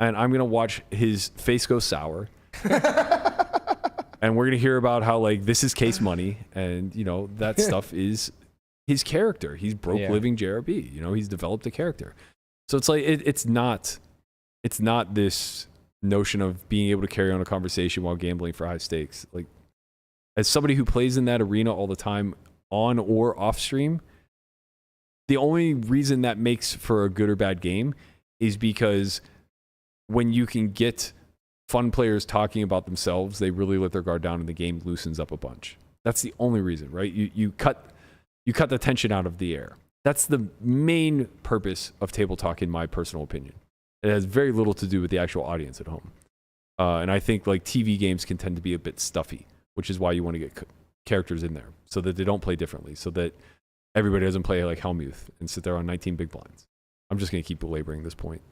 and I'm going to watch his face go sour. And we're going to hear about how like this is case money and you know that stuff is his character. He's broke living Jeremy. You know, he's developed a character. So it's like it's not this notion of being able to carry on a conversation while gambling for high stakes. Like, as somebody who plays in that arena all the time, on or off stream, the only reason that makes for a good or bad game is because when you can get fun players talking about themselves, they really let their guard down and the game loosens up a bunch. That's the only reason, right? You cut the tension out of the air. That's the main purpose of table talk, in my personal opinion. It has very little to do with the actual audience at home. And I think like TV games can tend to be a bit stuffy, which is why you want to get characters in there so that they don't play differently, so that everybody doesn't play like Hellmuth and sit there on 19 big blinds. I'm just going to keep belaboring this point.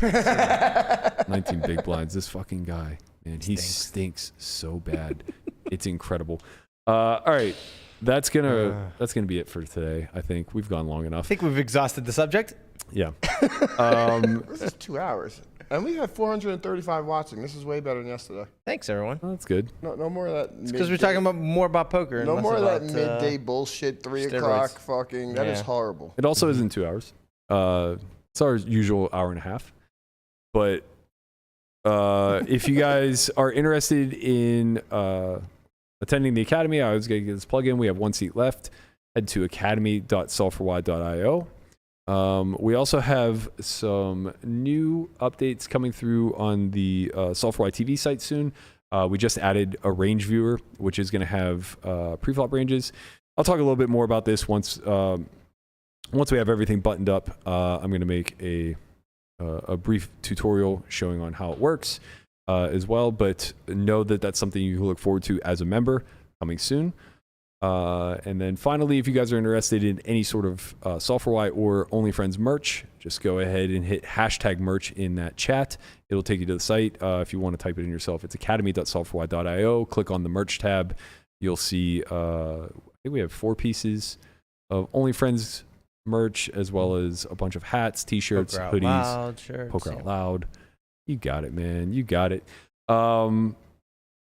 19 big blinds. This fucking guy, man, he stinks so bad. It's incredible. All right. That's gonna be it for today. I think we've gone long enough. I think we've exhausted the subject. Yeah. This is 2 hours. And we had 435 watching. This is way better than yesterday. Thanks, everyone. Oh, that's good. No more of that. Because we're talking more about poker. And No less more of that about, midday bullshit, 3 steroids. o'clock fucking. That is horrible. It also isn't 2 hours. It's our usual hour and a half. But if you guys are interested in attending the Academy, I was going to get this plug in. We have 1 seat left. Head to academy.solveforwhy.io. We also have some new updates coming through on the Solve for Why TV site soon. We just added a range viewer, which is going to have pre-flop ranges. I'll talk a little bit more about this once we have everything buttoned up. I'm going to make a brief tutorial showing on how it works as well. But know that that's something you can look forward to as a member coming soon. And then finally, if you guys are interested in any sort of Solve for Why or OnlyFriends merch, just go ahead and hit hashtag merch in that chat. It'll take you to the site. If you want to type it in yourself, it's academy.solveforwhy.io. Click on the merch tab. You'll see, I think we have 4 pieces of OnlyFriends merch, as well as a bunch of hats, t-shirts, Poker Out hoodies, Loud shirts, Poker Out Loud. You got it, man. You got it.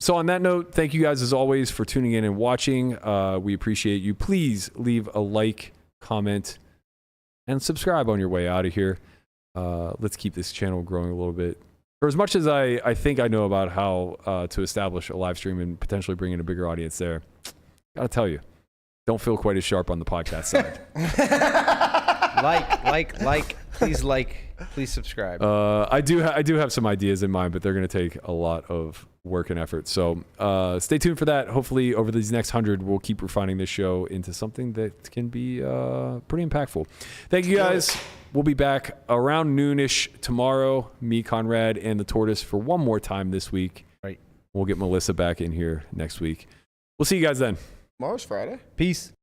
So on that note, thank you guys as always for tuning in and watching. We appreciate you. Please leave a like, comment, and subscribe on your way out of here. Let's keep this channel growing a little bit. For as much as I think I know about how to establish a live stream and potentially bring in a bigger audience there, gotta tell you, don't feel quite as sharp on the podcast side. Please subscribe. I do have some ideas in mind, but they're going to take a lot of work and effort. So stay tuned for that. Hopefully over these next 100, we'll keep refining this show into something that can be pretty impactful. Thank you guys. We'll be back around noonish tomorrow, me, Conrad, and the Tortoise for one more time this week. Right. We'll get Melissa back in here next week. We'll see you guys then. Tomorrow's Friday. Peace.